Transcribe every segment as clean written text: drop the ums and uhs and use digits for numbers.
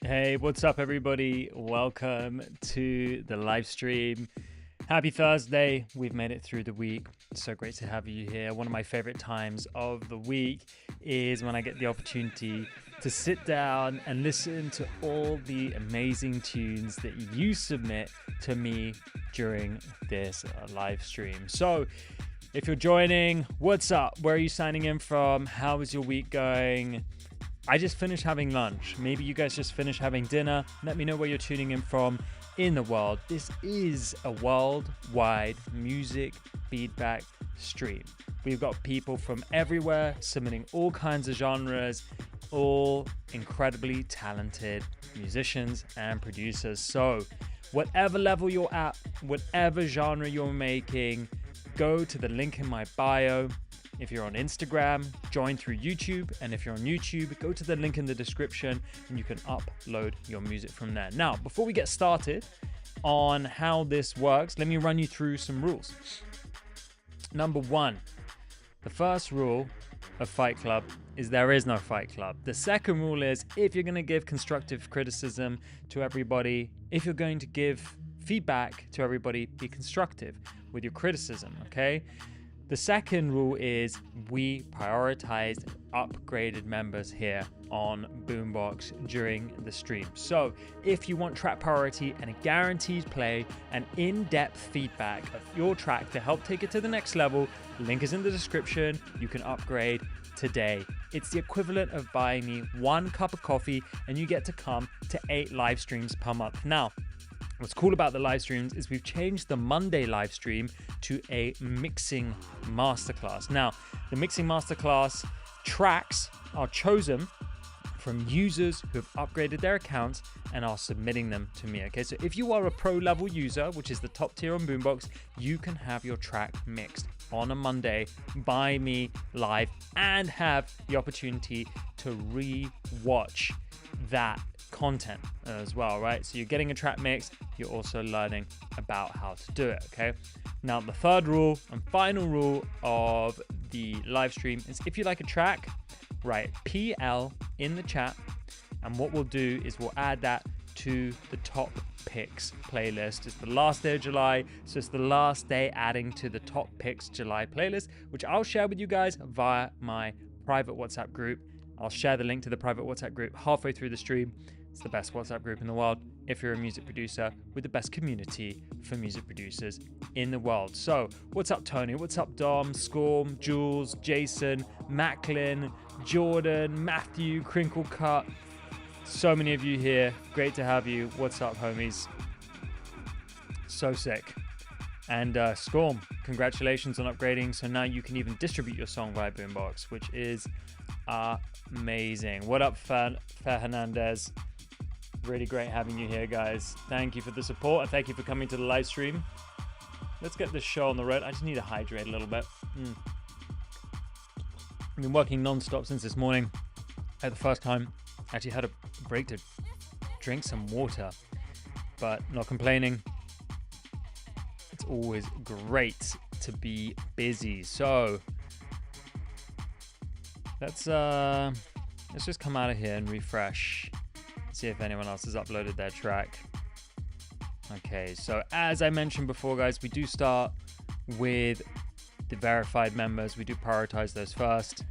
Hey, what's up, everybody? Welcome to the live stream. Happy Thursday. We've made it through the week. So great to have you here. One of my favorite times of the week is when I get the opportunity to sit down and listen to all the amazing tunes that you submit to me during this live stream. So if you're joining, what's up? Where are you signing in from? How is your week going? I just finished having lunch. Maybe you guys just finished having dinner. Let me know where you're tuning in from in the world. This is a worldwide music feedback stream. We've got people from everywhere submitting all kinds of genres, all incredibly talented musicians and producers. So whatever level you're at, whatever genre you're making, go to the link in my bio. If you're on Instagram, join through YouTube. And if you're on YouTube, go to the link in the description and you can upload your music from there. Now, before we get started on how this works, let me run you through some rules. Number one, the first rule of Fight Club is there is no Fight Club. The second rule is if you're going to give constructive criticism to everybody, if you're going to give feedback to everybody, be constructive with your criticism, okay? The second rule is we prioritize upgraded members here on Boombox during the stream. So if you want track priority and a guaranteed play and in-depth feedback of your track to help take it to the next level, link is in the description. You can upgrade today. It's the equivalent of buying me 1 cup of coffee and you get to come to 8 live streams per month. Now, what's cool about the live streams is we've changed the Monday live stream to a mixing masterclass. Now, the mixing masterclass tracks are chosen from users who have upgraded their accounts and are submitting them to me. Okay, so if you are a pro level user, which is the top tier on Boombox, you can have your track mixed on a Monday by me live and have the opportunity to re-watch that content as well, right? So you're getting a track mix, you're also learning about how to do it, okay? Now, the third rule and final rule of the live stream is if you like a track, write PL in the chat, and what we'll do is we'll add that to the top picks playlist. It's the last day of July, so it's the last day adding to the top picks July playlist, which I'll share with you guys via my private WhatsApp group. I'll share the link to the private WhatsApp group halfway through the stream. It's the best WhatsApp group in the world if you're a music producer, with the best community for music producers in the world. So what's up, Tony? What's up, Dom, Scorm, Jules, Jason, Macklin, Jordan, Matthew, Crinkle Cut? So many of you here. Great to have you. What's up, homies? So sick. And Scorm, congratulations on upgrading. So now you can even distribute your song via Boombox, which is amazing. What up, Fer Hernandez? Really great having you here, guys. Thank you for the support and thank you for coming to the live stream. Let's get this show on the road. I just need to hydrate a little bit. I've been working non-stop since this morning. At the first time, actually had a break to drink some water, but not complaining. It's always great to be busy. So let's just come out of here and refresh. See if anyone else has uploaded their track. Okay, so as I mentioned before, guys, we do start with the verified members. We do prioritize those first.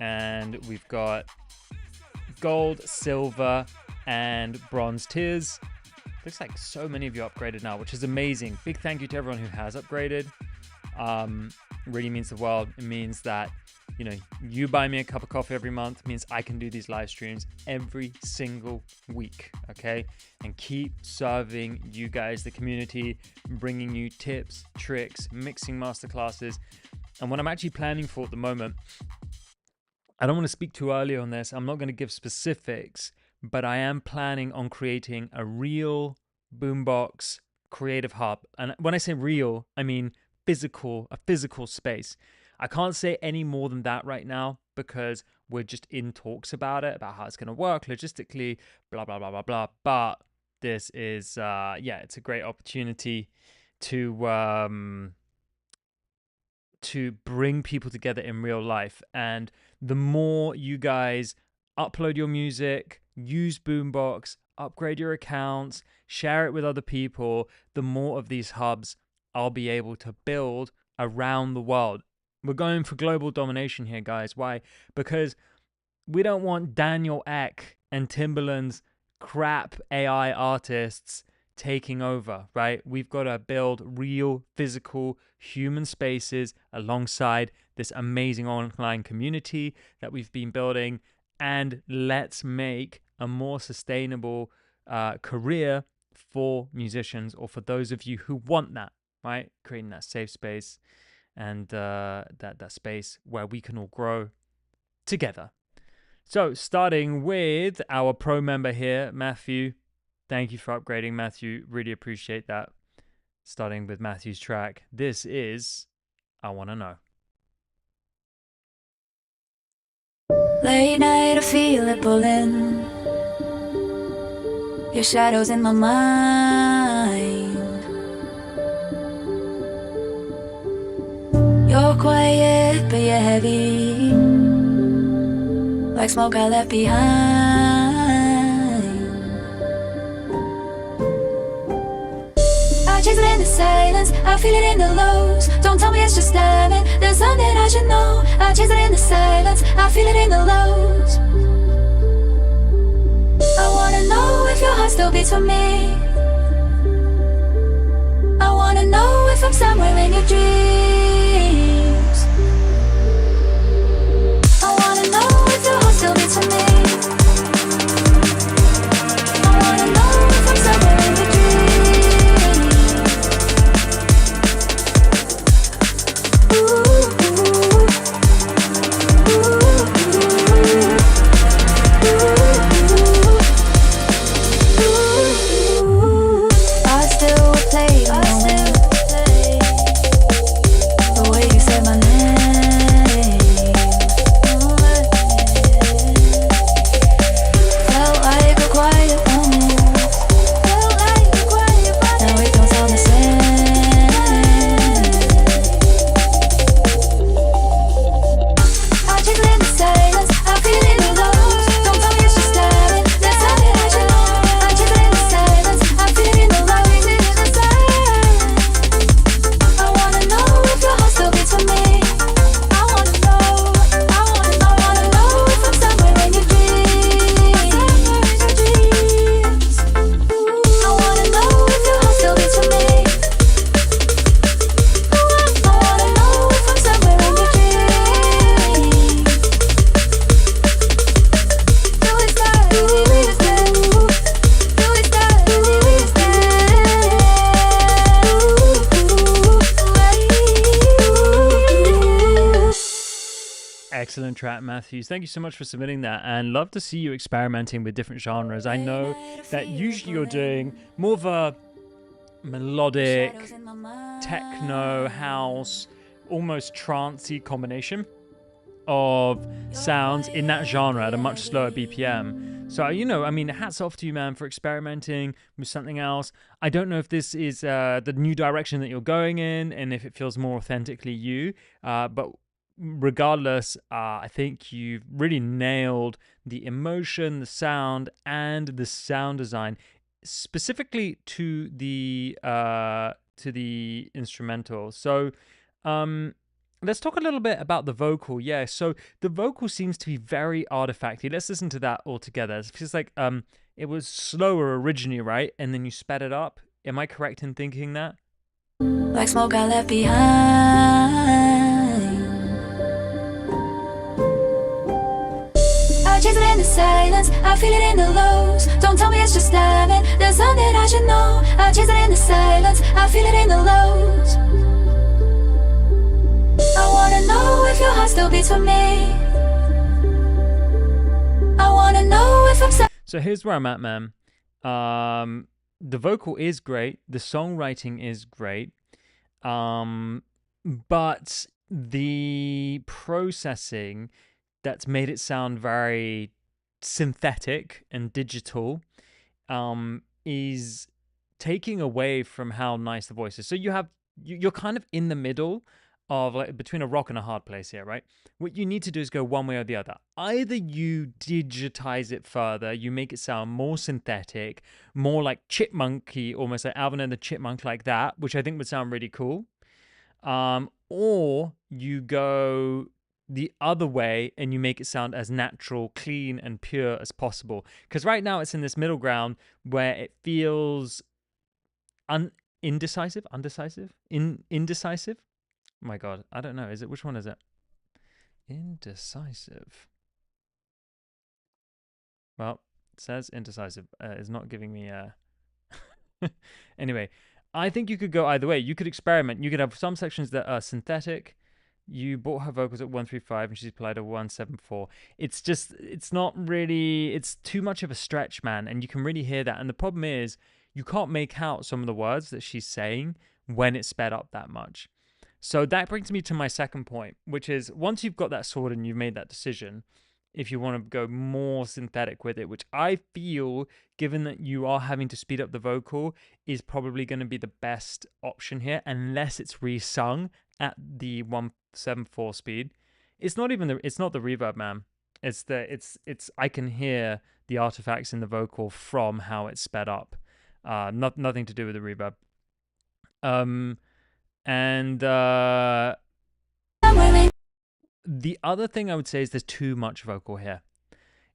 And we've got gold, silver, and bronze tiers. Looks like so many of you upgraded now, which is amazing. Big thank you to everyone who has upgraded. Really means the world. It means that, you know, you buy me a cup of coffee every month, means I can do these live streams every single week, okay? And keep serving you guys, the community, bringing you tips, tricks, mixing masterclasses. And what I'm actually planning for at the moment, I don't want to speak too early on this. I'm not going to give specifics, but I am planning on creating a real Boombox creative hub. And when I say real, I mean a physical space. I can't say any more than that right now because we're just in talks about it, about how it's going to work logistically, blah, blah, blah, blah, blah. But this is, it's a great opportunity to bring people together in real life. And the more you guys upload your music, use Boombox, upgrade your accounts, share it with other people, the more of these hubs I'll be able to build around the world. We're going for global domination here, guys. Why? Because we don't want Daniel Ek and Timbaland's crap AI artists taking over, right? We've got to build real, physical, human spaces alongside this amazing online community that we've been building. And let's make a more sustainable career for musicians, or for those of you who want that, right? Creating that safe space and that space where we can all grow together. So starting with our pro member here, Matthew. Thank you for upgrading, Matthew. Really appreciate that. Starting with Matthew's track. This is I Wanna Know. Late night, I feel it pulling. Your shadow's in my mind. You're quiet, but you're heavy, like smoke I left behind. I chase it in the silence, I feel it in the lows. Don't tell me it's just timing, there's something I should know. I chase it in the silence, I feel it in the lows. I wanna know if your heart still beats for me. I wanna know if I'm somewhere in your dreams. I wanna know if your heart still beats for me. I wanna know if I'm somewhere in your dreams. Excellent track, Matthews. Thank you so much for submitting that, and love to see you experimenting with different genres. I know that usually you're doing more of a melodic, techno, house, almost trancey combination of sounds in that genre at a much slower BPM. So, you know, I mean, hats off to you, man, for experimenting with something else. I don't know if this is the new direction that you're going in and if it feels more authentically you, but regardless, I think you've really nailed the emotion, the sound, and the sound design, specifically to the instrumental. So, let's talk a little bit about the vocal. Yeah, so the vocal seems to be very artifacty. Let's listen to that all together. It feels like it was slower originally, right? And then you sped it up. Am I correct in thinking that? Like smoke I left behind. I chase it in the silence, I feel it in the lows. Don't tell me it's just timing, there's something I should know. I chase it in the silence, I feel it in the lows. I wanna know if your heart still beats for me. I wanna know if I'm So here's where I'm at, man. The vocal is great, the songwriting is great, but the processing that's made it sound very synthetic and digital is taking away from how nice the voice is. So you're kind of in the middle. of like between a rock and a hard place here, right? What you need to do is go one way or the other. Either you digitize it further, you make it sound more synthetic, more like chipmunky, almost like Alvin and the Chipmunk, like that, which I think would sound really cool. Or you go the other way and you make it sound as natural, clean, and pure as possible. Because right now it's in this middle ground where it feels indecisive. My God, I don't know. Which one is it? Indecisive. Well, it says indecisive. It's not giving me a. Anyway, I think you could go either way. You could experiment. You could have some sections that are synthetic. You bought her vocals at 135 and she's played a 174. It's not really, it's too much of a stretch, man. And you can really hear that. And the problem is, you can't make out some of the words that she's saying when it's sped up that much. So that brings me to my second point, which is once you've got that sorted and you've made that decision, if you want to go more synthetic with it, which I feel, given that you are having to speed up the vocal, is probably going to be the best option here, unless it's resung at the 174 speed. It's not the reverb, man. It's I can hear the artifacts in the vocal from how it's sped up. Nothing to do with the reverb. And the other thing I would say is there's too much vocal here.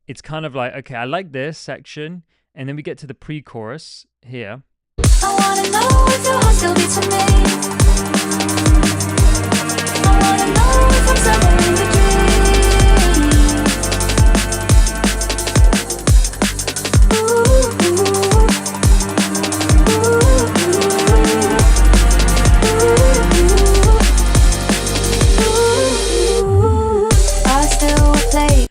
It's kind of like, okay, I like this section, and then we get to the pre-chorus here. I wanna know if your heart still beats for me. I wanna know if I'm somewhere in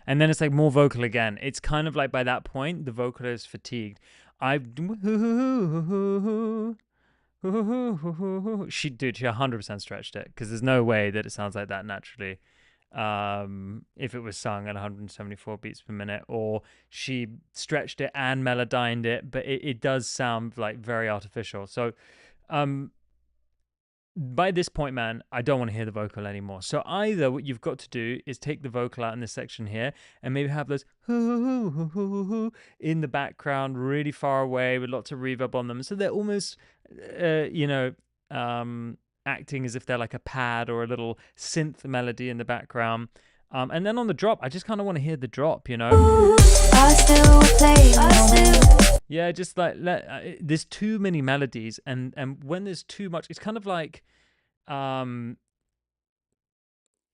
And then it's like more vocal again. It's kind of like by that point, the vocal is fatigued. She 100% stretched it, because there's no way that it sounds like that naturally. If it was sung at 174 beats per minute, or she stretched it and melodined it, but it does sound like very artificial. So, by this point, man, I don't want to hear the vocal anymore. So either what you've got to do is take the vocal out in this section here and maybe have those in the background really far away with lots of reverb on them. So they're almost, acting as if they're like a pad or a little synth melody in the background. And then on the drop, I just kind of want to hear the drop, you know? Yeah, just like there's too many melodies, and when there's too much, it's kind of like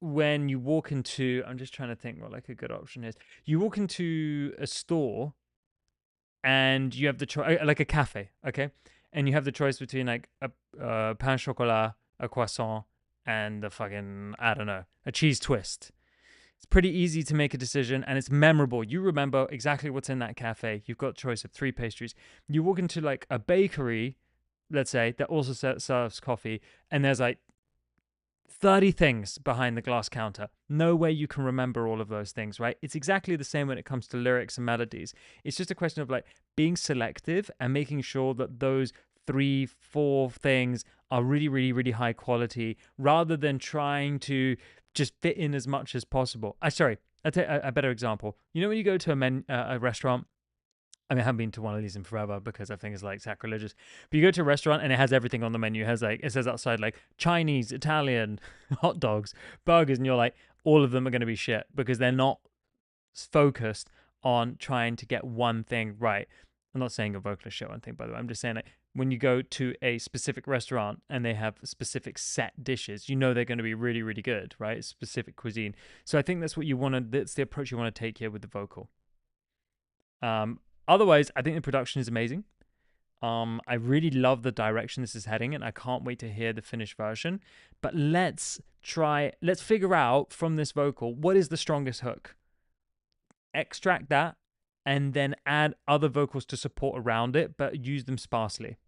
when you walk into, I'm just trying to think what like a good option is. You walk into a store and you have the choice, like a cafe, okay? And you have the choice between like a pain chocolat, a croissant, and a fucking, I don't know, a cheese twist. It's pretty easy to make a decision, and it's memorable. You remember exactly what's in that cafe. You've got a choice of 3 pastries. You walk into like a bakery, let's say, that also serves coffee, and there's like 30 things behind the glass counter. No way you can remember all of those things, right? It's exactly the same when it comes to lyrics and melodies. It's just a question of like being selective and making sure that those 3-4 things are really, really, really high quality, rather than trying to just fit in as much as possible. I'll take a better example. You know when you go to a restaurant, I mean, I haven't been to one of these in forever because I think it's like sacrilegious. But you go to a restaurant and it has everything on the menu. It says outside like Chinese, Italian, hot dogs, burgers, and you're like, all of them are going to be shit because they're not focused on trying to get one thing right. I'm not saying a vocalist shit one thing, by the way. I'm just saying like when you go to a specific restaurant and they have specific set dishes, you know they're going to be really, really good, right? Specific cuisine. So I think that's that's the approach you want to take here with the vocal. Otherwise, I think the production is amazing. I really love the direction this is heading, and I can't wait to hear the finished version. But let's figure out from this vocal, what is the strongest hook? Extract that, and then add other vocals to support around it, but use them sparsely.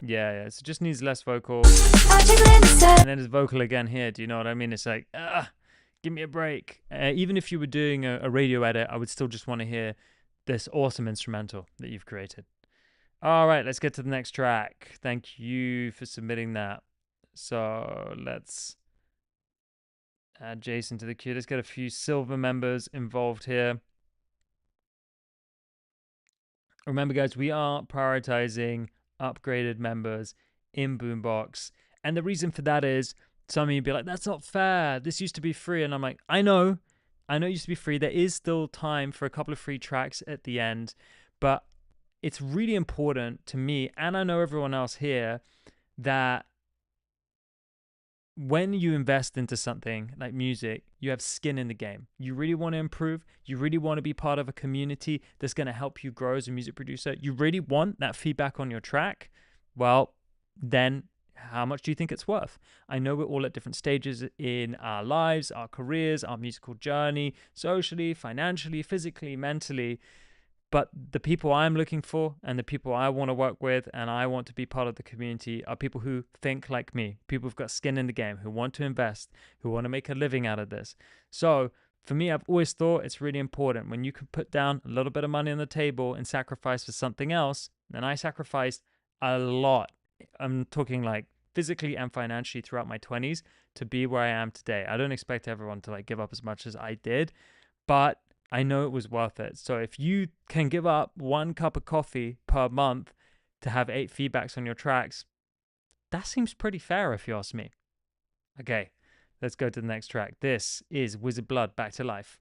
Yeah, so it just needs less vocal. And then there's vocal again here, do you know what I mean? It's like, give me a break. Even if you were doing a radio edit, I would still just want to hear this awesome instrumental that you've created. All right, let's get to the next track. Thank you for submitting that. So let's add Jason to the queue. Let's get a few silver members involved here. Remember, guys, we are prioritizing upgraded members in Boombox. And the reason for that is some of you be like, that's not fair. This used to be free. And I'm like, I know it used to be free. There is still time for a couple of free tracks at the end. But it's really important to me, and I know everyone else here, that when you invest into something like music, you have skin in the game. You really want to improve. You really want to be part of a community that's going to help you grow as a music producer. You really want that feedback on your track. Well, then how much do you think it's worth? I know we're all at different stages in our lives, our careers, our musical journey, socially, financially, physically, mentally. But the people I'm looking for and the people I want to work with and I want to be part of the community are people who think like me, people who've got skin in the game, who want to invest, who want to make a living out of this. So for me, I've always thought it's really important when you can put down a little bit of money on the table and sacrifice for something else. And I sacrificed a lot. I'm talking like physically and financially throughout my 20s to be where I am today. I don't expect everyone to like give up as much as I did, but I know it was worth it. So if you can give up 1 cup of coffee per month to have 8 feedbacks on your tracks, that seems pretty fair if you ask me. Okay, let's go to the next track. This is Wizard Blood, Back to Life.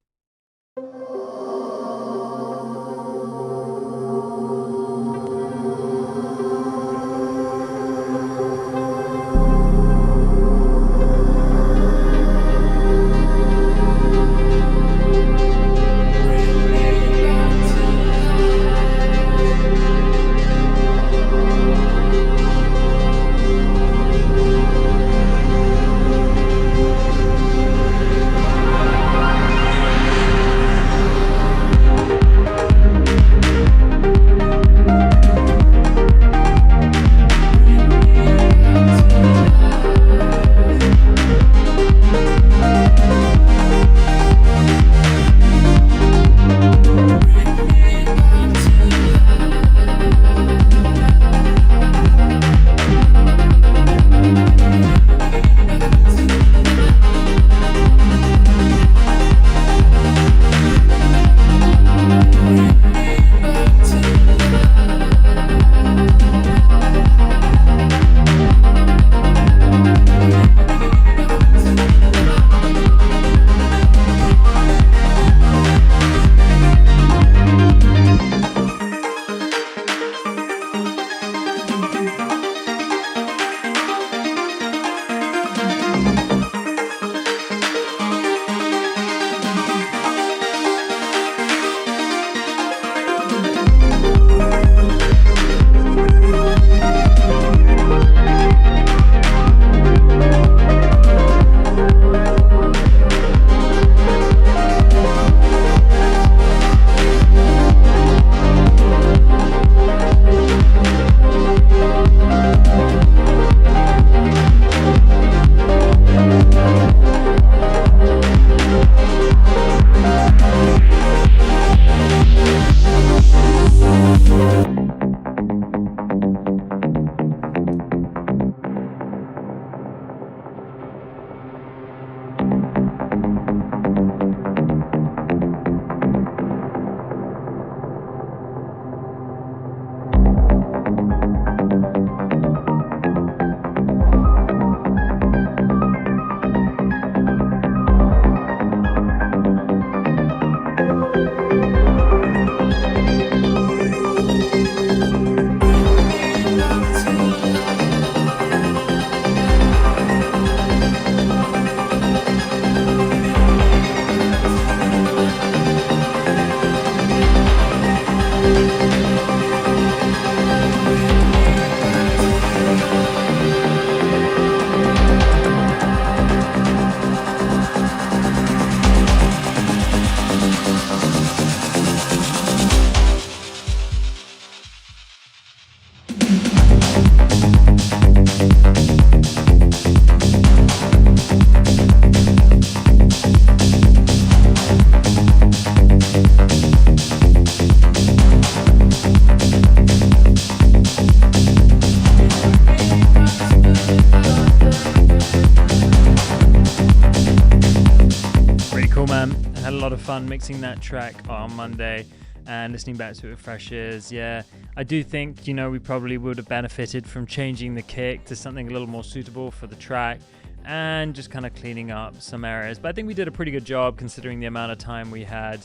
lot of fun mixing that track on Monday and listening back to it with fresh ears. Yeah, I do think, we probably would have benefited from changing the kick to something a little more suitable for the track and just kind of cleaning up some areas. But I think we did a pretty good job considering the amount of time we had.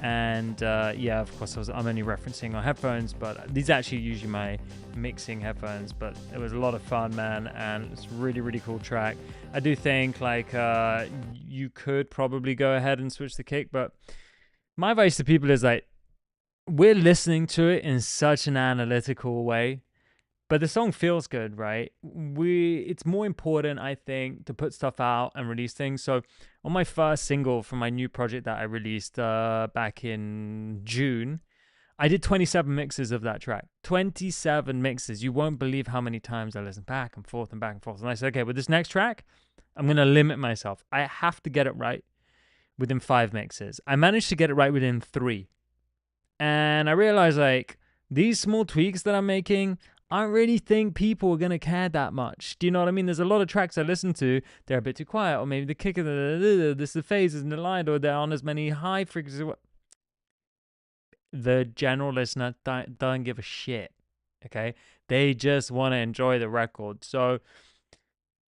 And yeah, of course, I'm only referencing our headphones, but these are actually usually my mixing headphones. But it was a lot of fun, man, and it's a really, really cool track. I do think you could probably go ahead and switch the kick, but my advice to people is we're listening to it in such an analytical way, but the song feels good, right? It's more important, I think, to put stuff out and release things. So on my first single from my new project that I released back in June, I did 27 mixes of that track. 27 mixes. You won't believe how many times I listened back and forth and back and forth. And I said, okay, with this next track, I'm going to limit myself. I have to get it right within 5 mixes. I managed to get it right within 3. And I realized these small tweaks that I'm making, I don't really think people are going to care that much. Do you know what I mean? There's a lot of tracks I listen to, they're a bit too quiet, or maybe the kick of the phase isn't aligned, or there aren't as many high frequencies. The general listener don't give a shit, okay? They just want to enjoy the record. So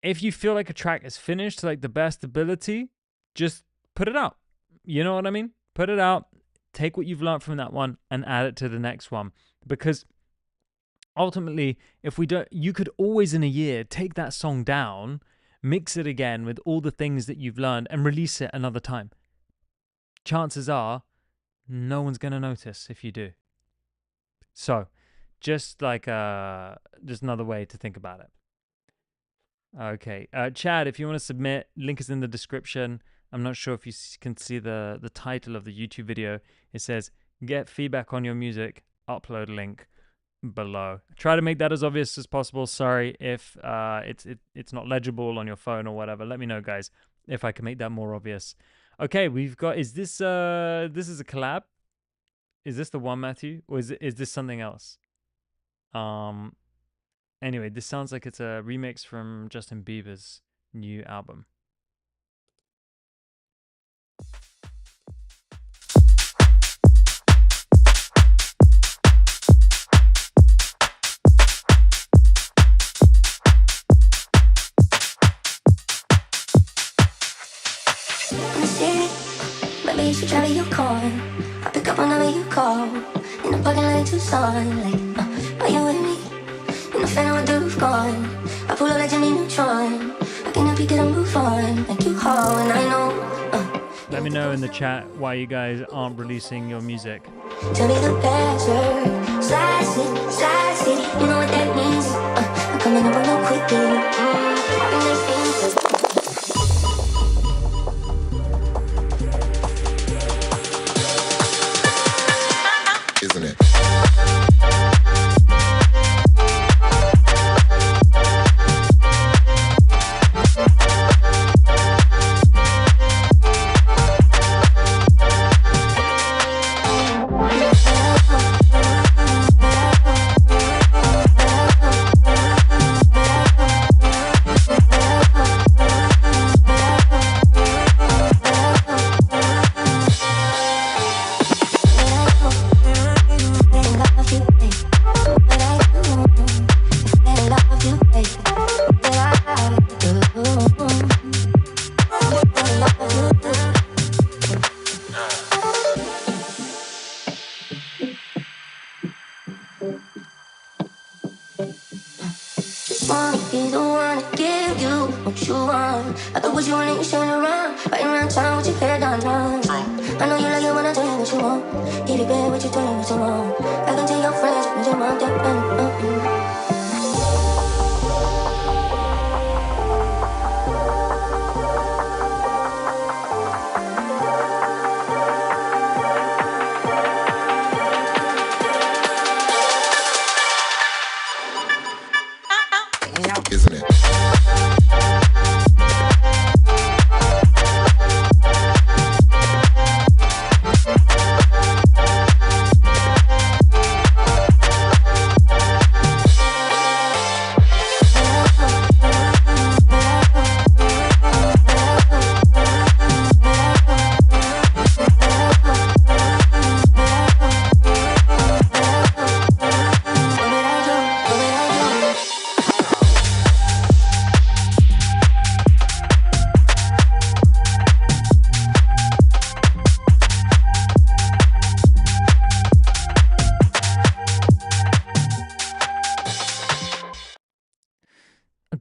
if you feel like a track is finished to the best ability, just put it out. You know what I mean? Put it out. Take what you've learned from that one and add it to the next one. Because ultimately, you could always in a year take that song down, mix it again with all the things that you've learned and release it another time. Chances are no one's going to notice if you do. So just just another way to think about it. Okay. Chad, if you want to submit, link is in the description. I'm not sure if you can see the title of the YouTube video. It says, get feedback on your music, upload link below. Try to make that as obvious as possible. Sorry if it's not legible on your phone or whatever. Let me know, guys, if I can make that more obvious. Okay, we've got, is this is a collab? Is this the one, Matthew? Or is this something else? Anyway, this sounds like it's a remix from Justin Bieber's new album. Maybe you should travel your car. I pick up whenever you call. In the parking lot in Tucson, are you with me? In the fan with the roof gone. I pull up like Jimmy Neutron. I can help you get a move on, like you haul, and I know. Let me know in the chat why you guys aren't releasing your music. Tell me the password. Slide city, you know what that means. I'm coming up real quickly. Isn't it? Be the one to give you what you want. I thought what you want and you showing around. Riding around town with your hair down now. I know you like it when I tell you what you want. Get it bad, what you tell me what you want. I can tell your friends what you want. Isn't it?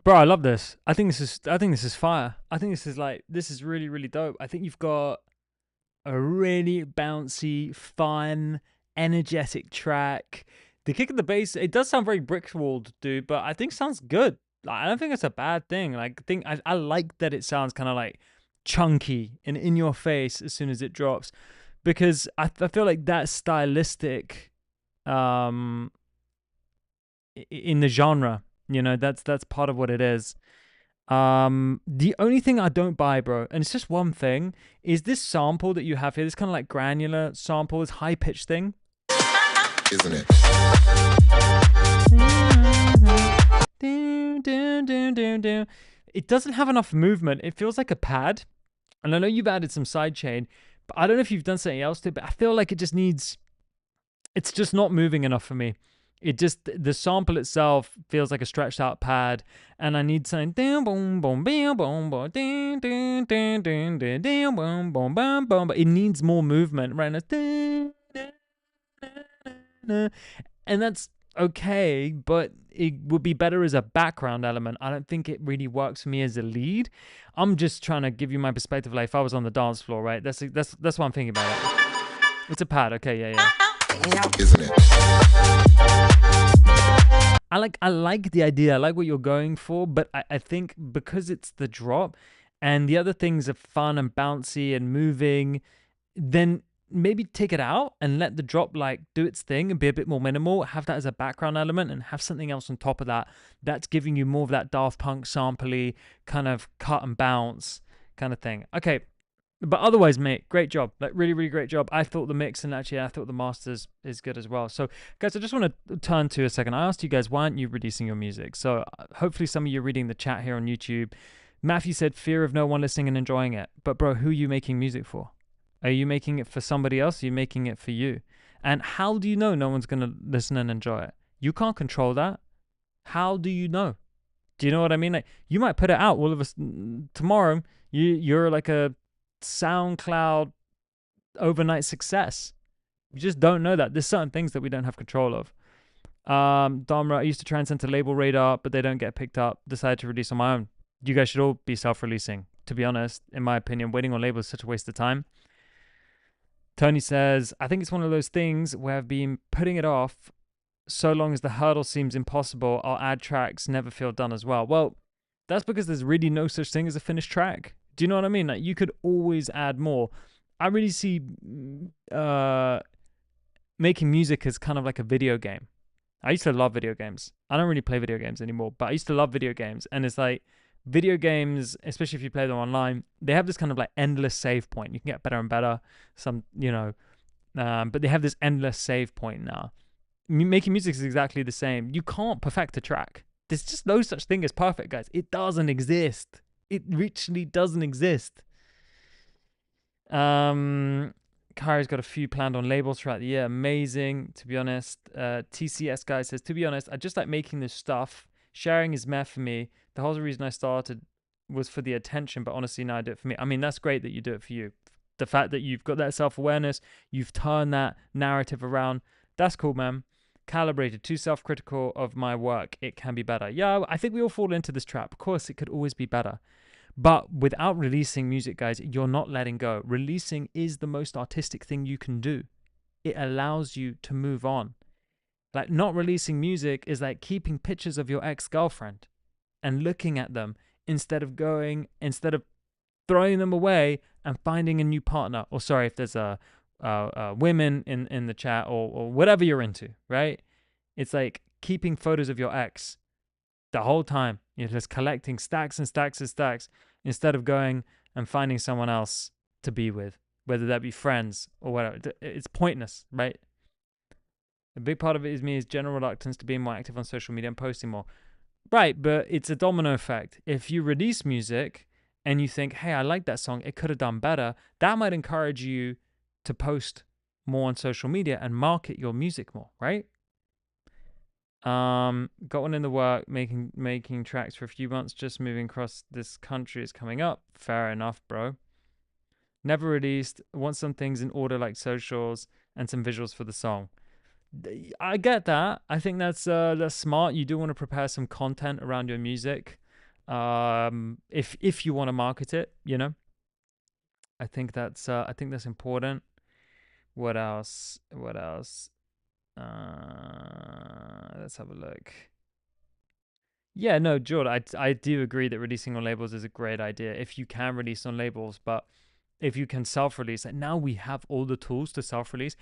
Bro, I love this. I think this is fire. I think this is really, really dope. I think you've got a really bouncy, fun, energetic track. The kick and the bass, it does sound very brick-walled, dude, but I think sounds good. Like, I don't think it's a bad thing. Like, I like that it sounds kind of like chunky and in your face as soon as it drops, because I feel like that's stylistic in the genre. You know, that's part of what it is. The only thing I don't buy, bro, and it's just one thing, is this sample that you have here, this kind of like granular sample, this high pitched thing. Isn't it? It doesn't have enough movement. It feels like a pad. And I know you've added some sidechain, but I don't know if you've done something else to it, but I feel like it's just not moving enough for me. The sample itself feels like a stretched out pad, and I need something. But it needs more movement right now. And that's okay, but it would be better as a background element. I don't think it really works for me as a lead. I'm just trying to give you my perspective. Like if I was on the dance floor, right? That's what I'm thinking about it. It's a pad. Okay, yeah. Isn't it? I like the idea. I like what you're going for, but I think because it's the drop and the other things are fun and bouncy and moving, then maybe take it out and let the drop like do its thing and be a bit more minimal. Have that as a background element and have something else on top of that that's giving you more of that Daft Punk sampley kind of cut and bounce kind of thing. Okay. But otherwise, mate, great job. Like, really, really great job. I thought the mix and actually I thought the masters is good as well. So, guys, I just want to turn to a second. I asked you guys, why aren't you releasing your music? So, hopefully some of you are reading the chat here on YouTube. Matthew said, fear of no one listening and enjoying it. But, bro, who are you making music for? Are you making it for somebody else? Are you making it for you? And how do you know no one's going to listen and enjoy it? You can't control that. How do you know? Do you know what I mean? Like, you might put it out all of us tomorrow. You're like a SoundCloud overnight success. We just don't know that. There's certain things that we don't have control of. Domra, I used to try and send to Label Radar, but they don't get picked up. Decided to release on my own. You guys should all be self-releasing, to be honest. In my opinion, waiting on labels is such a waste of time. Tony says, I think it's one of those things where I've been putting it off so long as the hurdle seems impossible. I'll add tracks, never feel done as well. Well, that's because there's really no such thing as a finished track. Do you know what I mean? Like, you could always add more. I really see making music as kind of like a video game. I used to love video games. I don't really play video games anymore, but I used to love video games. And it's like video games, especially if you play them online, they have this kind of like endless save point. You can get better and better. But they have this endless save point now. Making music is exactly the same. You can't perfect a track. There's just no such thing as perfect, guys. It doesn't exist. It literally doesn't exist. Kyrie's got a few planned on labels throughout the year. Amazing, to be honest. TCS guy says, to be honest, I just like making this stuff. Sharing is meh for me. The whole reason I started was for the attention, but honestly, now I do it for me. I mean, that's great that you do it for you. The fact that you've got that self-awareness, you've turned that narrative around, that's cool, man. Calibrated, too self-critical of my work. It can be better. Yeah, I think we all fall into this trap. Of course, it could always be better. But without releasing music, guys, you're not letting go. Releasing is the most artistic thing you can do. It allows you to move on. Like, not releasing music is like keeping pictures of your ex-girlfriend and looking at them instead of throwing them away and finding a new partner. Or sorry, if there's women in the chat or whatever you're into, right? It's like keeping photos of your ex the whole time. You're just collecting stacks and stacks and stacks instead of going and finding someone else to be with, whether that be friends or whatever. It's pointless, right? A big part of it is general reluctance to being more active on social media and posting more. Right, but it's a domino effect. If you release music and you think, hey, I like that song, it could have done better, that might encourage you to post more on social media and market your music more, right? Got one in the work, making tracks for a few months, just moving across this country is coming up. Fair enough, bro. Never released, want some things in order like socials and some visuals for the song. I get that. I think that's smart. You do want to prepare some content around your music. If you want to market it, you know, I think that's important. What else? Let's have a look. Yeah, no, Jordan, I do agree that releasing on labels is a great idea if you can release on labels, but if you can self-release, and now we have all the tools to self-release.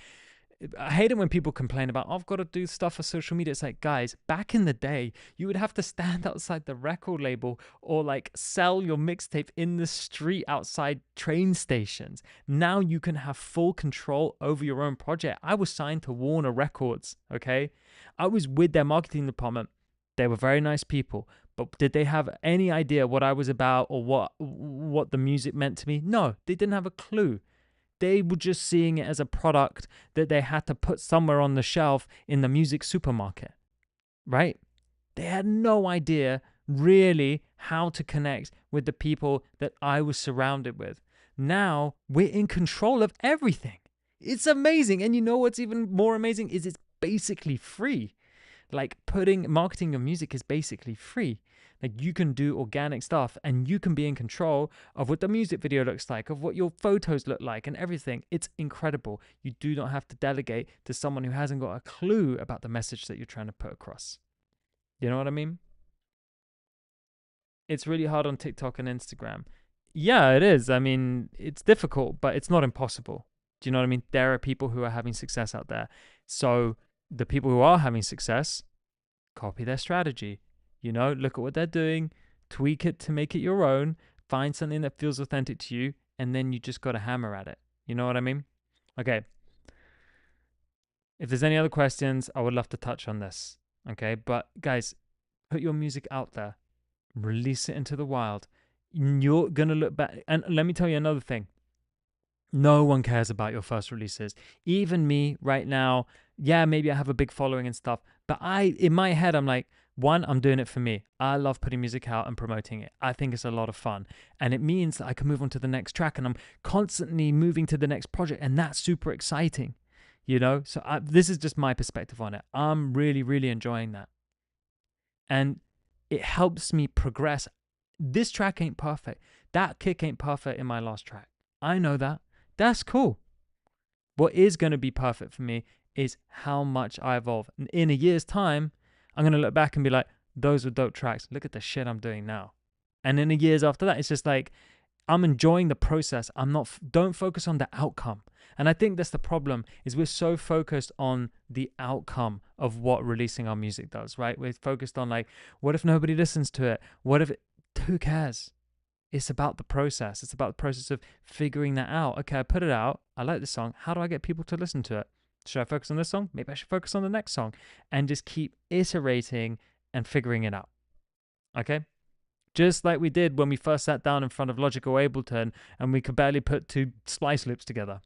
I hate it when people complain about, oh, I've got to do stuff for social media. It's like, guys, back in the day, you would have to stand outside the record label or like sell your mixtape in the street outside train stations. Now you can have full control over your own project. I was signed to Warner Records, okay? I was with their marketing department. They were very nice people, but did they have any idea what I was about or what the music meant to me? No, they didn't have a clue. They were just seeing it as a product that they had to put somewhere on the shelf in the music supermarket, right? They had no idea really how to connect with the people that I was surrounded with. Now we're in control of everything. It's amazing. And you know what's even more amazing is it's basically free. Like marketing your music is basically free. Like you can do organic stuff and you can be in control of what the music video looks like, of what your photos look like and everything. It's incredible. You do not have to delegate to someone who hasn't got a clue about the message that you're trying to put across. You know what I mean? It's really hard on TikTok and Instagram. Yeah, it is. I mean, it's difficult, but it's not impossible. Do you know what I mean? There are people who are having success out there. So the people who are having success, copy their strategy. You know, look at what they're doing, tweak it to make it your own, find something that feels authentic to you, and then you just got to hammer at it. You know what I mean? Okay. If there's any other questions, I would love to touch on this. Okay. But guys, put your music out there, release it into the wild. You're going to look back. And let me tell you another thing. No one cares about your first releases. Even me right now, yeah, maybe I have a big following and stuff, but in my head, I'm like, one, I'm doing it for me. I love putting music out and promoting it. I think it's a lot of fun. And it means that I can move on to the next track and I'm constantly moving to the next project. And that's super exciting, you know? So this is just my perspective on it. I'm really, really enjoying that. And it helps me progress. This track ain't perfect. That kick ain't perfect in my last track. I know that. That's cool. What is going to be perfect for me is how much I evolve. In a year's time, I'm going to look back and be like, those were dope tracks. Look at the shit I'm doing now. And in the years after that, it's just like, I'm enjoying the process. Don't focus on the outcome. And I think that's the problem, is we're so focused on the outcome of what releasing our music does, right? We're focused on like, what if nobody listens to it? Who cares? It's about the process. It's about the process of figuring that out. Okay, I put it out. I like this song. How do I get people to listen to it? Should I focus on this song? Maybe I should focus on the next song, and just keep iterating and figuring it out. Okay? Just like we did when we first sat down in front of Logic or Ableton and we could barely put two splice loops together.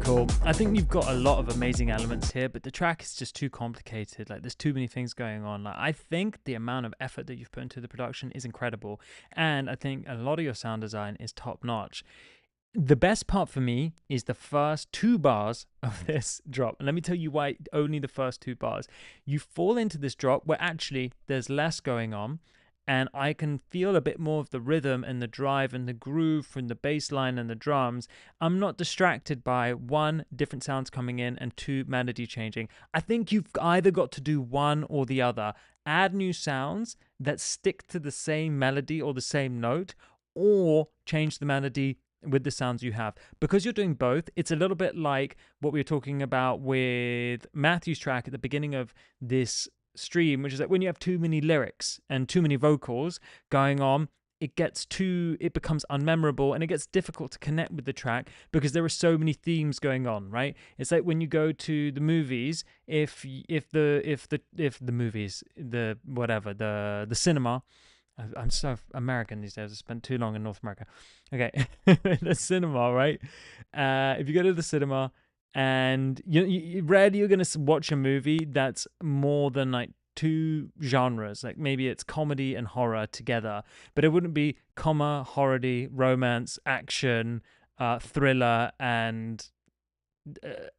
cool. I think you've got a lot of amazing elements here, but the track is just too complicated. Like, there's too many things going on. Like, I think the amount of effort that you've put into the production is incredible, and I think a lot of your sound design is top notch. The best part for me is the first 2 bars of this drop. And let me tell you why only the first 2 bars. You fall into this drop where actually there's less going on, and I can feel a bit more of the rhythm and the drive and the groove from the bass line and the drums. I'm not distracted by 1, different sounds coming in, and 2, melody changing. I think you've either got to do one or the other. Add new sounds that stick to the same melody or the same note, or change the melody with the sounds you have. Because you're doing both, it's a little bit like what we were talking about with Matthew's track at the beginning of this stream, which is that when you have too many lyrics and too many vocals going on, it becomes unmemorable, and it gets difficult to connect with the track because there are so many themes going on, right? It's like when you go to the movies, if the cinema. I'm so American these days. I spent too long in North America. Okay, the cinema, right? If you go to the cinema, and you rarely you're gonna watch a movie that's more than like 2 genres. Like maybe it's comedy and horror together, but it wouldn't be horror, romance, action, thriller, and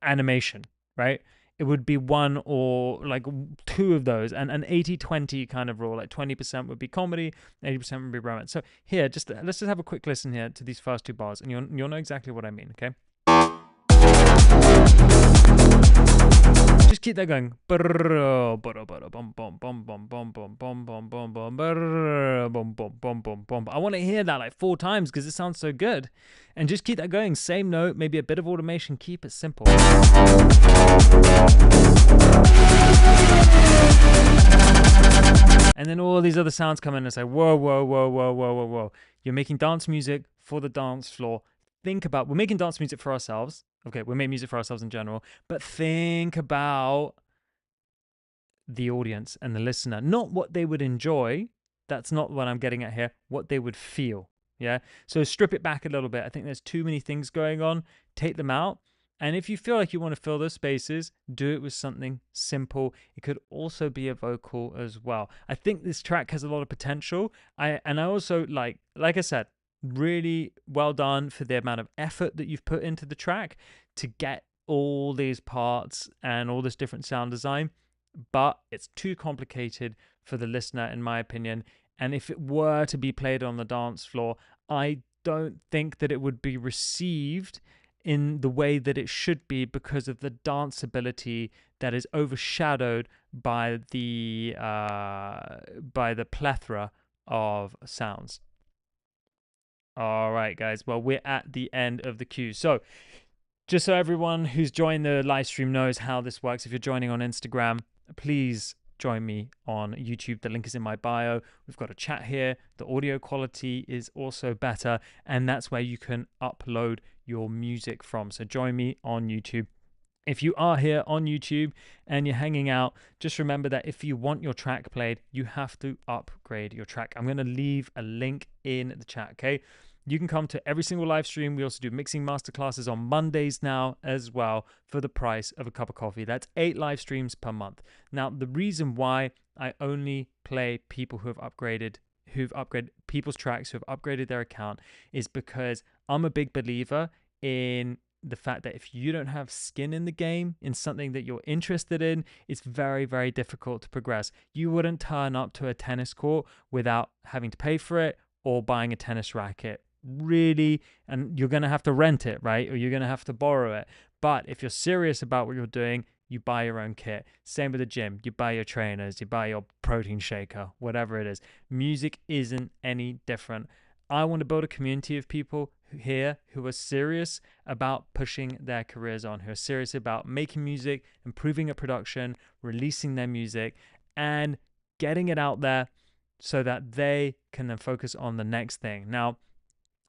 animation, right? It would be 1 or like 2 of those, and an 80-20 kind of rule. Like 20% would be comedy, 80% would be romance. So here, let's just have a quick listen here to these first 2 bars, and you'll know exactly what I mean, okay? Just keep that going. I want to hear that like 4 times because it sounds so good. And just keep that going. Same note, maybe a bit of automation. Keep it simple. And then all these other sounds come in and say, whoa, whoa, whoa, whoa, whoa, whoa, whoa. You're making dance music for the dance floor. We're making dance music for ourselves. Okay, we make music for ourselves in general, but think about the audience and the listener, not what they would enjoy. That's not what I'm getting at here. What they would feel. Yeah. So strip it back a little bit. I think there's too many things going on. Take them out. And if you feel like you want to fill those spaces, do it with something simple. It could also be a vocal as well. I think this track has a lot of potential. I also like I said, really well done for the amount of effort that you've put into the track to get all these parts and all this different sound design, but it's too complicated for the listener, in my opinion. And if it were to be played on the dance floor, I don't think that it would be received in the way that it should be because of the danceability that is overshadowed by the plethora of sounds. All right, guys. Well, we're at the end of the queue. So just so everyone who's joined the live stream knows how this works, if you're joining on Instagram, please join me on YouTube. The link is in my bio. We've got a chat here. The audio quality is also better, and that's where you can upload your music from. So join me on YouTube. If you are here on YouTube and you're hanging out, just remember that if you want your track played, you have to upgrade your track. I'm going to leave a link in the chat, okay? You can come to every single live stream. We also do mixing masterclasses on Mondays now as well for the price of a cup of coffee. That's 8 live streams per month. Now, the reason why I only play people who've upgraded people's tracks who have upgraded their account is because I'm a big believer in the fact that if you don't have skin in the game, in something that you're interested in, it's very, very difficult to progress. You wouldn't turn up to a tennis court without having to pay for it or buying a tennis racket, really, and you're going to have to rent it, right? Or you're going to have to borrow it. But if you're serious about what you're doing, you buy your own kit. Same with the gym. You buy your trainers, you buy your protein shaker, whatever it is. Music isn't any different. I want to build a community of people here who are serious about pushing their careers on, who are serious about making music, improving a production, releasing their music, and getting it out there so that they can then focus on the next thing. Now,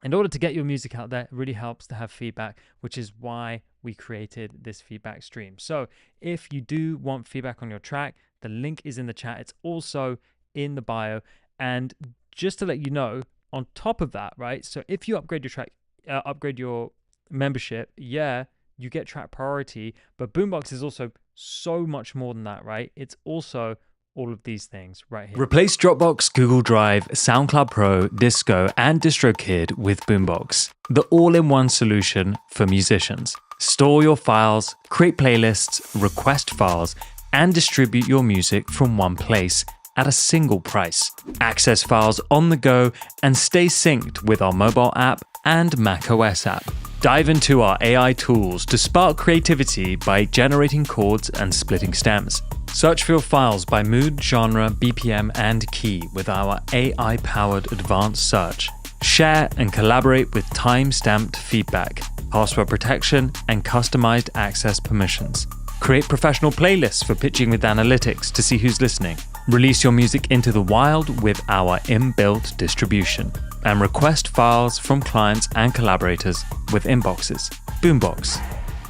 in order to get your music out there, it really helps to have feedback, which is why we created this feedback stream. So if you do want feedback on your track, the link is in the chat. It's also in the bio. And just to let you know, on top of that, right? So if you upgrade your track, upgrade your membership, yeah, you get track priority. But Boombox is also so much more than that, right? It's also all of these things right here. Replace Dropbox, Google Drive, SoundCloud Pro, Disco, and DistroKid with Boombox, the all-in-one solution for musicians. Store your files, create playlists, request files, and distribute your music from one place at a single price. Access files on the go and stay synced with our mobile app and macOS app. Dive into our AI tools to spark creativity by generating chords and splitting stems. Search for your files by mood, genre, BPM, and key with our AI-powered advanced search. Share and collaborate with time-stamped feedback, password protection, and customized access permissions. Create professional playlists for pitching with analytics to see who's listening. Release your music into the wild with our inbuilt distribution. And request files from clients and collaborators with inboxes. Boombox,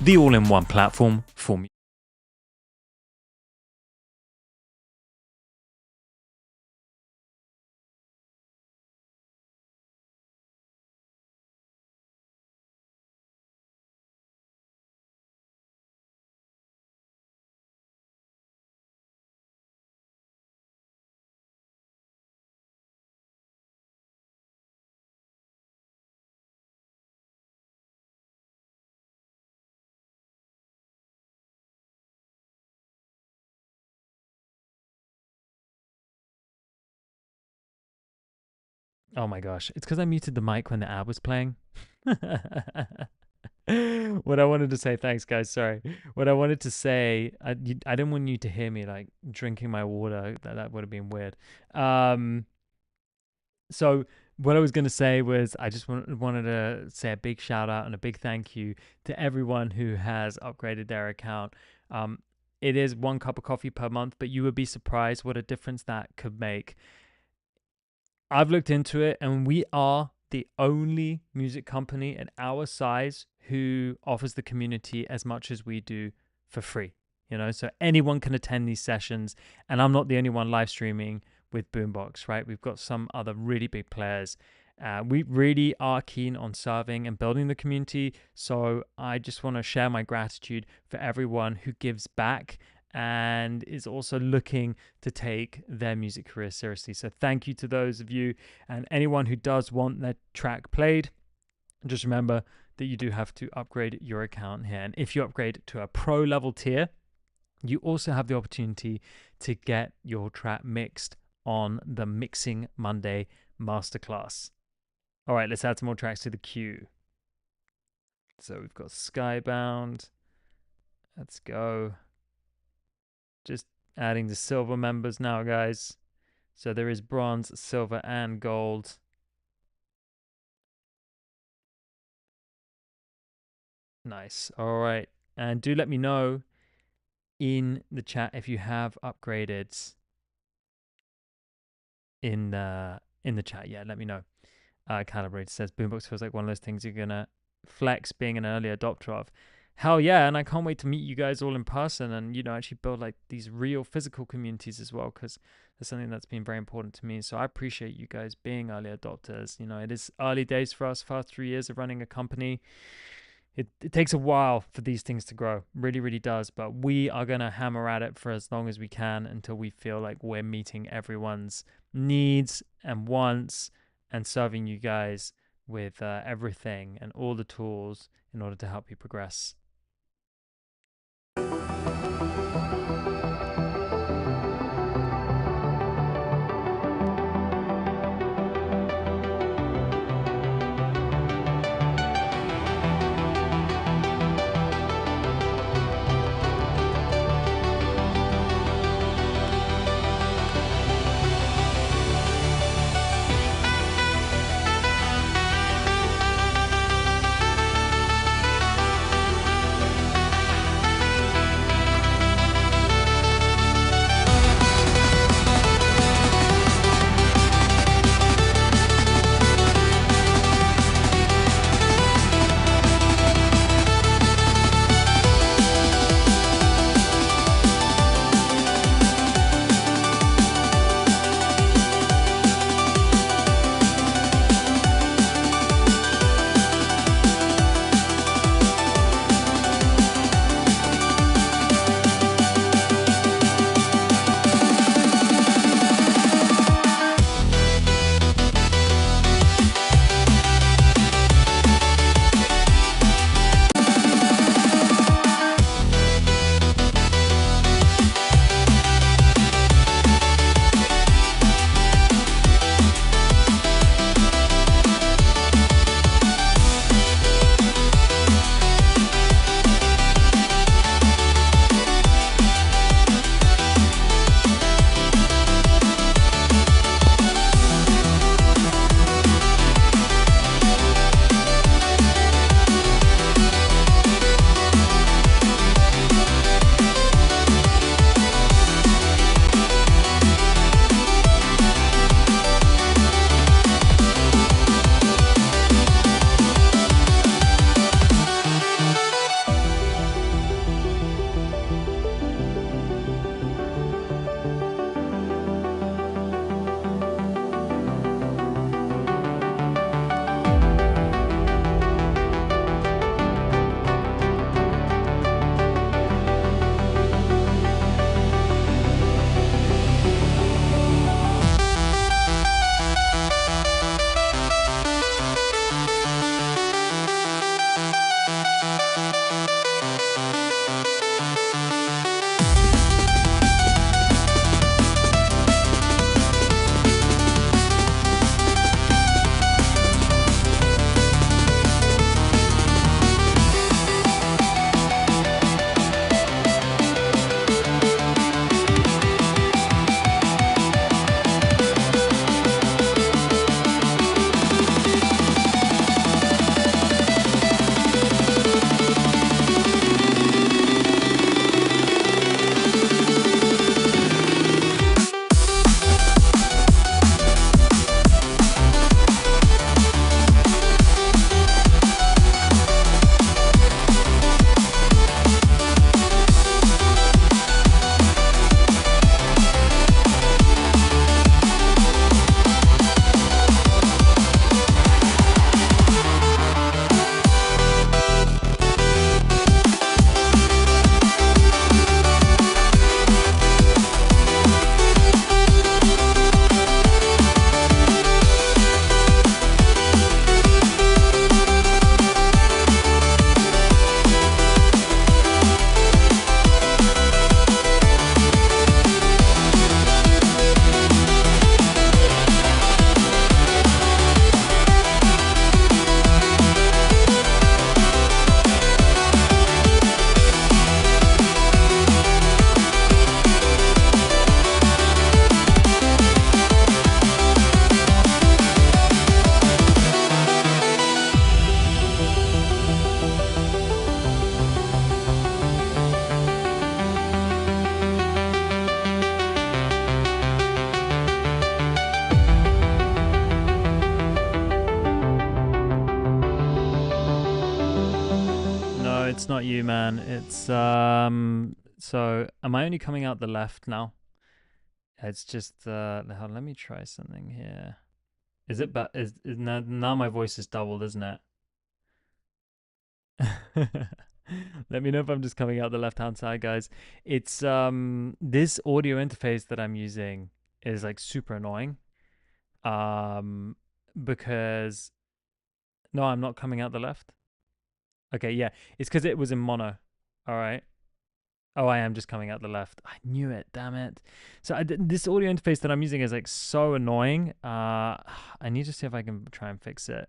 the all-in-one platform for music. Oh my gosh, it's because I muted the mic when the ad was playing. What I wanted to say, thanks guys, sorry. What I wanted to say, I didn't want you to hear me like drinking my water. That would have been weird. So what I was going to say was I just wanted to say a big shout out and a big thank you to everyone who has upgraded their account. It is 1 cup of coffee per month, but you would be surprised what a difference that could make. I've looked into it, and we are the only music company at our size who offers the community as much as we do for free. You know, so anyone can attend these sessions, and I'm not the only one live streaming with Boombox, right? We've got some other really big players. We really are keen on serving and building the community. So I just want to share my gratitude for everyone who gives back and is also looking to take their music career seriously. So thank you to those of you, and anyone who does want their track played, just remember that you do have to upgrade your account here. And if you upgrade to a pro level tier, you also have the opportunity to get your track mixed on the Mixing Monday Masterclass. All right, let's add some more tracks to the queue. So we've got Skybound. Let's go. Just adding the silver members now, guys. So there is bronze, silver, and gold. Nice. All right. And do let me know in the chat if you have upgraded in the chat. Yeah, let me know. Calibrated says Boombox feels like one of those things you're gonna flex being an early adopter of. Hell yeah, and I can't wait to meet you guys all in person and, you know, actually build like these real physical communities as well, because that's something that's been very important to me. So I appreciate you guys being early adopters. You know, it is early days for us, first 3 years of running a company. It takes a while for these things to grow, really, really does. But we are going to hammer at it for as long as we can until we feel like we're meeting everyone's needs and wants and serving you guys with everything and all the tools in order to help you progress. it's not you, man. It's so am I only coming out the left now? It's just let me try something here. Is it is now my voice is doubled, isn't it? Let me know if I'm just coming out the left hand side, guys. It's this audio interface that I'm using is like super annoying. Because no, I'm not coming out the left. Okay, yeah, it's because it was in mono. All right. Oh, I am just coming out the left. I knew it. Damn it. So this audio interface that I'm using is like so annoying. I need to see if I can try and fix it.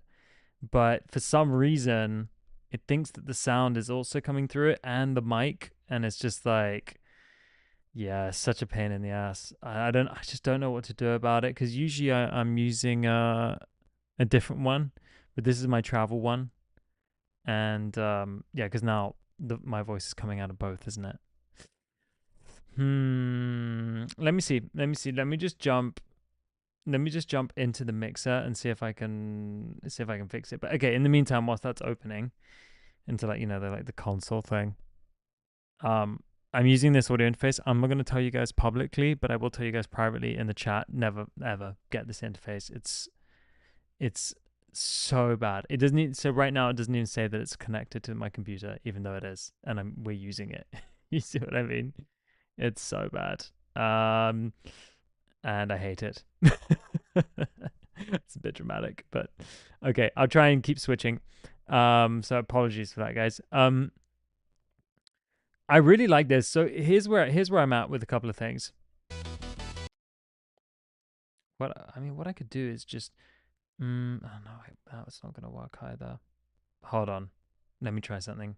But for some reason, it thinks that the sound is also coming through it and the mic, and it's just like, yeah, such a pain in the ass. I just don't know what to do about it, because usually I'm using a different one, but this is my travel one, and yeah, because now my voice is coming out of both, isn't it? Let me see. Let me just jump into the mixer and see if I can fix it. But okay, in the meantime, whilst that's opening into like, the console thing, I'm using this audio interface. I'm not going to tell you guys publicly, but I will tell you guys privately in the chat. Never ever get this interface. It's so bad. It doesn't even, so right now it doesn't even say that it's connected to my computer, even though it is, and we're using it. You see what I mean? It's so bad. And I hate it. It's a bit dramatic, but okay, I'll try and keep switching. So apologies for that, guys. I really like this. So here's where I'm at with a couple of things. What I could do is just oh no, that's not gonna work either. Hold on. Let me try something.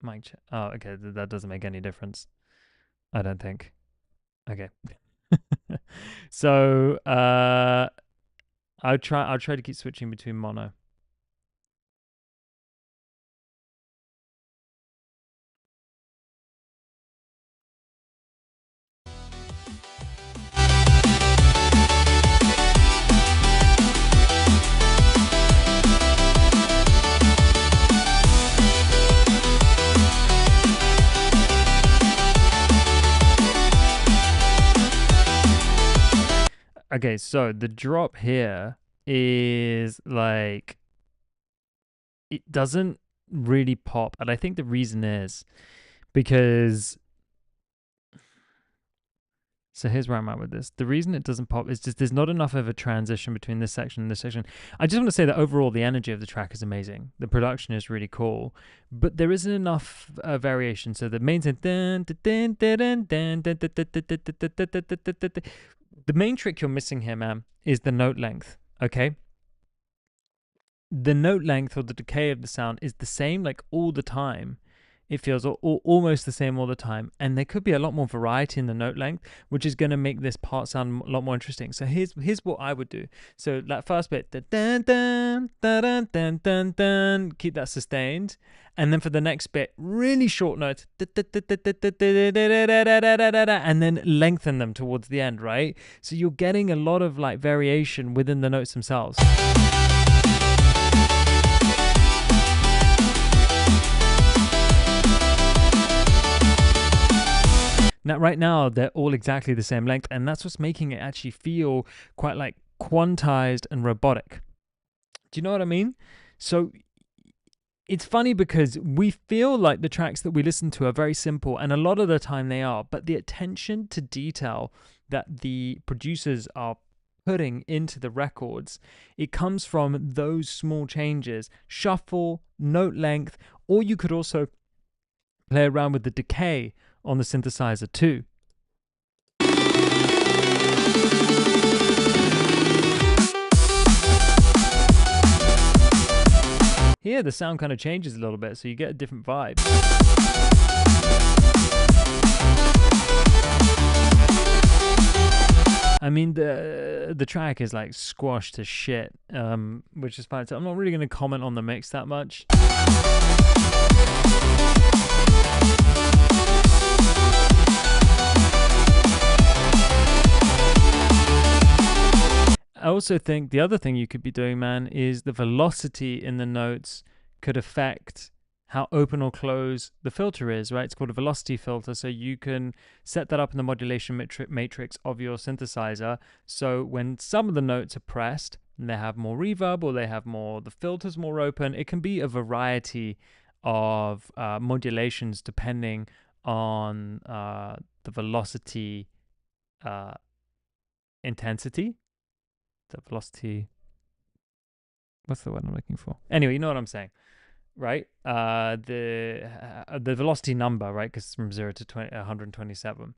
Mic check. Oh, okay. That doesn't make any difference, I don't think. Okay. So I'll try to keep switching between mono. Okay, so the drop here is like, it doesn't really pop, and I think the reason is because, so here's where I'm at with this. The reason it doesn't pop is just there's not enough of a transition between this section and this section. I just want to say that overall the energy of the track is amazing. The production is really cool, but there isn't enough variation. So the main the main trick you're missing here, man, is the note length, okay? The note length or the decay of the sound is the same like all the time. It feels almost the same all the time, and there could be a lot more variety in the note length, which is going to make this part sound a lot more interesting. So here's what I would do. So that first bit, dun, dun, dun, dun, dun, dun, keep that sustained, and then for the next bit, really short notes, and then lengthen them towards the end, right? So you're getting a lot of like variation within the notes themselves. Now, right now, they're all exactly the same length, and that's what's making it actually feel quite like quantized and robotic. Do you know what I mean? So it's funny because we feel like the tracks that we listen to are very simple, and a lot of the time they are, but the attention to detail that the producers are putting into the records, it comes from those small changes: shuffle, note length, or you could also play around with the decay on the synthesizer too. Here the sound kind of changes a little bit, so you get a different vibe. I mean, the track is like squashed to shit, which is fine. So I'm not really going to comment on the mix that much. I also think the other thing you could be doing, man, is the velocity in the notes could affect how open or close the filter is, right? It's called a velocity filter. So you can set that up in the modulation matrix of your synthesizer. So when some of the notes are pressed and they have more reverb or they have more, the filter's more open, it can be a variety of modulations depending on the velocity intensity. The velocity, what's the word I'm looking for? Anyway, you know what I'm saying. Right, the velocity number, right, because it's from 0 to 127.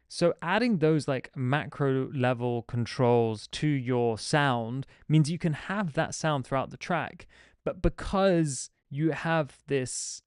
So adding those like macro level controls to your sound means you can have that sound throughout the track, but because you have this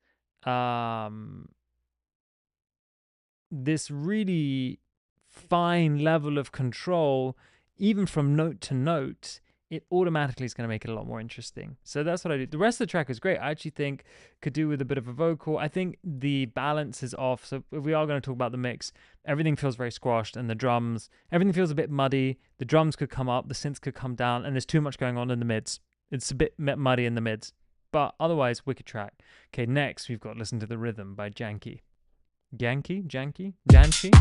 this really fine level of control, even from note to note, it automatically is going to make it a lot more interesting. So that's what I do. The rest of the track is great. I actually think could do with a bit of a vocal. I think the balance is off. So if we are going to talk about the mix, everything feels very squashed, and the drums, everything feels a bit muddy. The drums could come up, the synths could come down, and there's too much going on in the mids. It's a bit muddy in the mids, but otherwise, wicked track. Okay, next we've got Listen to the Rhythm by Janky. Janky? Janshi?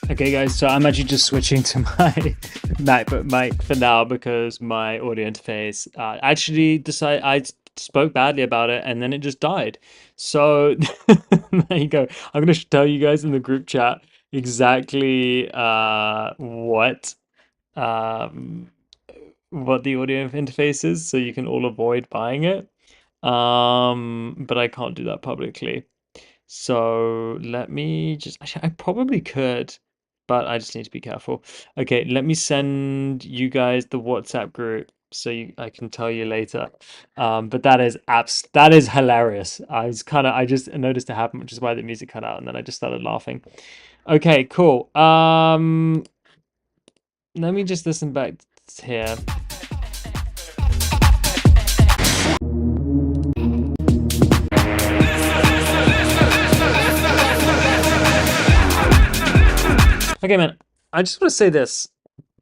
Okay, guys, so I'm actually just switching to my MacBook mic for now because my audio interface actually decided I spoke badly about it and then it just died. So there you go. I'm going to tell you guys in the group chat exactly um, what the audio interface is so you can all avoid buying it. But I can't do that publicly. So let me just, actually, I probably could, but I just need to be careful. Okay, let me send you guys the WhatsApp group so I can tell you later. But that is hilarious. I just noticed it happen, which is why the music cut out, and then I just started laughing. Okay, cool. Let me just listen back here. Okay, man, I just want to say this.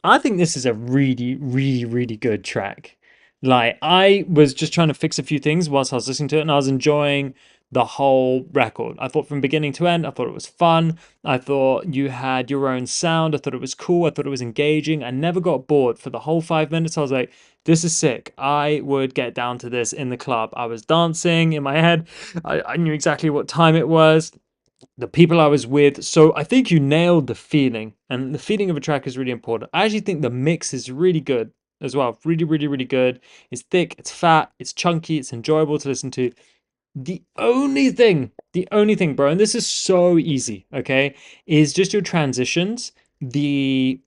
I think this is a really, really, really good track. Like, I was just trying to fix a few things whilst I was listening to it, and I was enjoying the whole record. I thought from beginning to end, I thought it was fun. I thought you had your own sound. I thought it was cool. I thought it was engaging. I never got bored for the whole 5 minutes. I was like, this is sick. I would get down to this in the club. I was dancing in my head. I knew exactly what time it was, the people I was with. So I think you nailed the feeling, and the feeling of a track is really important. I actually think the mix is really good as well. Really, really, really good. It's thick, it's fat, it's chunky, it's enjoyable to listen to. The only thing, bro, and this is so easy, okay, is just your transitions. The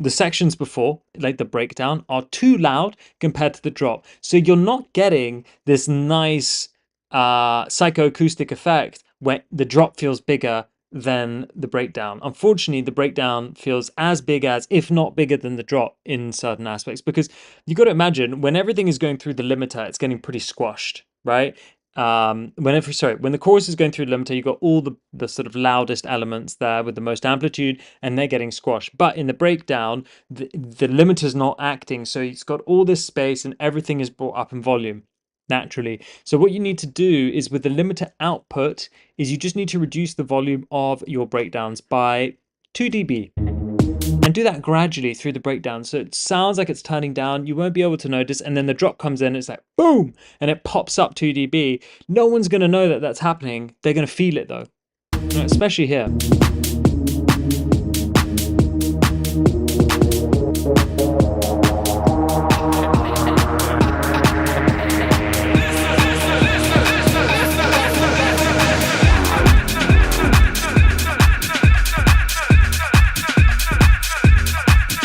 sections before, like the breakdown, are too loud compared to the drop. So you're not getting this nice psychoacoustic effect where the drop feels bigger than the breakdown. Unfortunately, the breakdown feels as big as, if not bigger than, the drop in certain aspects, because you got to imagine when everything is going through the limiter, it's getting pretty squashed, right? When the chorus is going through the limiter, you've got all the sort of loudest elements there with the most amplitude, and they're getting squashed. But in the breakdown, the limiter's not acting, so it's got all this space and everything is brought up in volume naturally. So what you need to do is, with the limiter output, is you just need to reduce the volume of your breakdowns by 2 dB. And do that gradually through the breakdown. So it sounds like it's turning down. You won't be able to notice. And then the drop comes in. It's like, boom, and it pops up 2 dB. No one's going to know that that's happening. They're going to feel it though, especially here.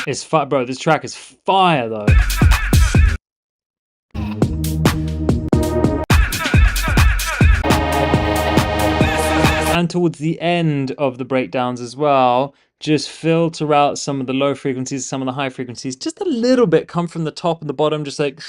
It's fire, bro. This track is fire though. And towards the end of the breakdowns as well, just filter out some of the low frequencies, some of the high frequencies, just a little bit. Come from the top and the bottom, just like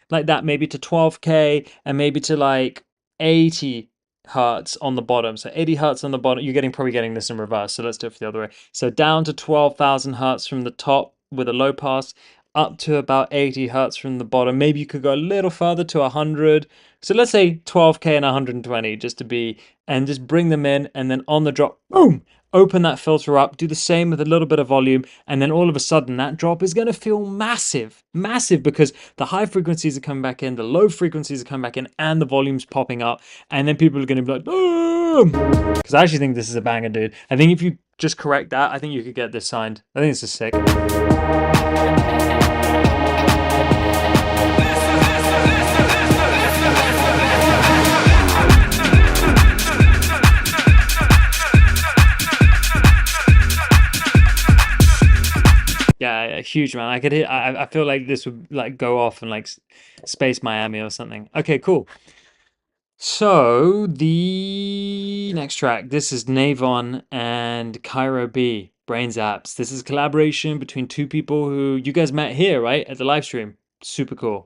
that, maybe to 12K and maybe to like 80 hertz on the bottom. So 80 hertz on the bottom. You're probably getting this in reverse. So let's do it for the other way. So down to 12,000 hertz from the top with a low pass, up to about 80 hertz from the bottom. Maybe you could go a little further to 100. So let's say 12K and 120 and just bring them in, and then on the drop, boom, open that filter up, do the same with a little bit of volume, and then all of a sudden that drop is going to feel massive, because the high frequencies are coming back in, the low frequencies are coming back in, and the volume's popping up, and then people are going to be like, boom! Because I actually think this is a banger, dude. I think if you just correct that, I think you could get this signed. I think this is sick. Yeah, huge, man. I feel like this would like go off and like Space Miami or something. Okay, cool. So the next track, this is Navon and Cairo B, Brains Apps. This is a collaboration between two people who you guys met here, right, at the live stream. Super cool.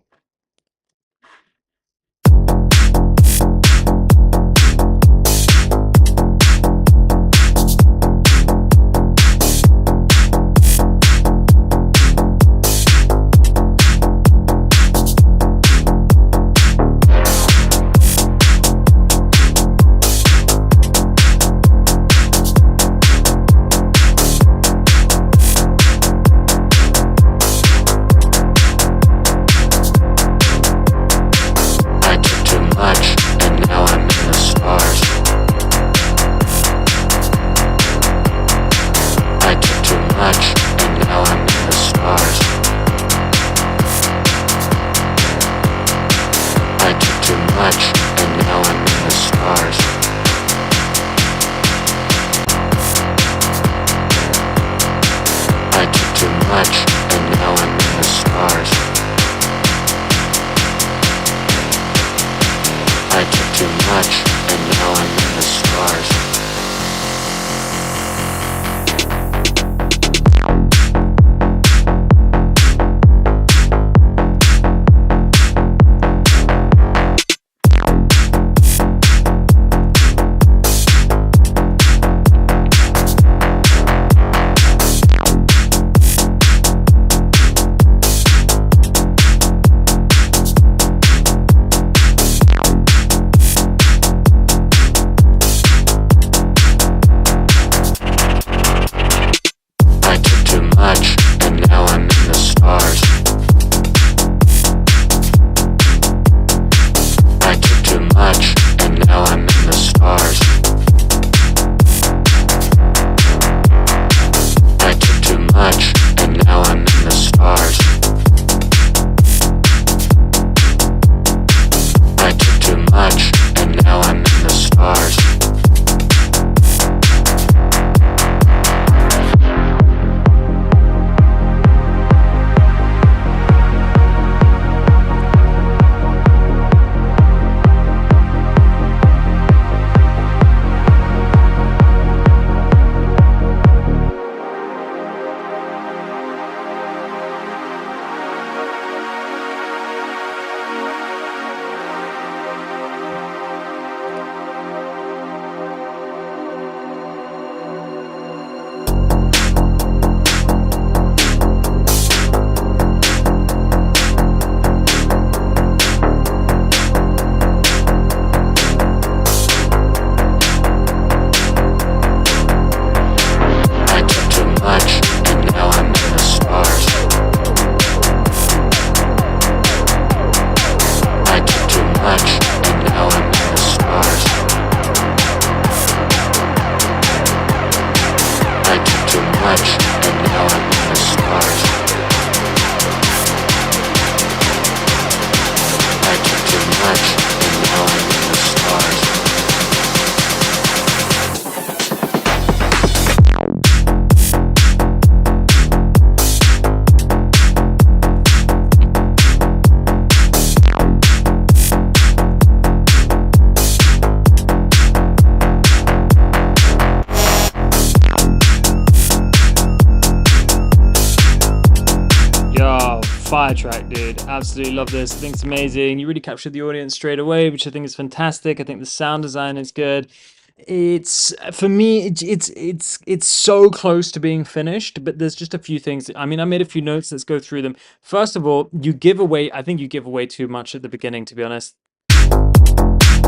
Fire track, dude. Absolutely love this. I think it's amazing. You really captured the audience straight away, which I think is fantastic. I think the sound design is good. It's for me, it's so close to being finished, but there's just a few things. I mean, I made a few notes. Let's go through them. First of all, I think you give away too much at the beginning, to be honest.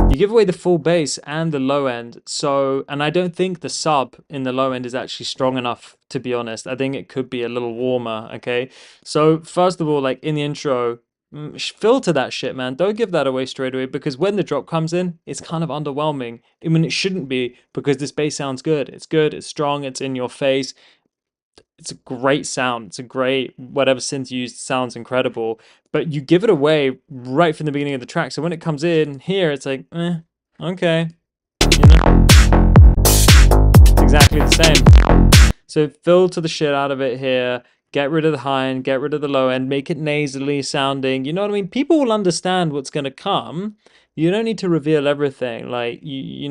You give away the full bass and the low end. So, and I don't think the sub in the low end is actually strong enough, to be honest. I think it could be a little warmer, okay? So, first of all, like in the intro, filter that shit, man. Don't give that away straight away, because when the drop comes in, it's kind of underwhelming. I mean, it shouldn't be, because this bass sounds good. It's good, it's strong, it's in your face. It's a great sound. It's a great, whatever synth you used sounds incredible, but you give it away right from the beginning of the track. So when it comes in here, it's like, okay, you know, it's exactly the same. So filter the shit out of it here. Get rid of the high end, get rid of the low end, make it nasally sounding. You know what I mean? People will understand what's going to come. You don't need to reveal everything. Like you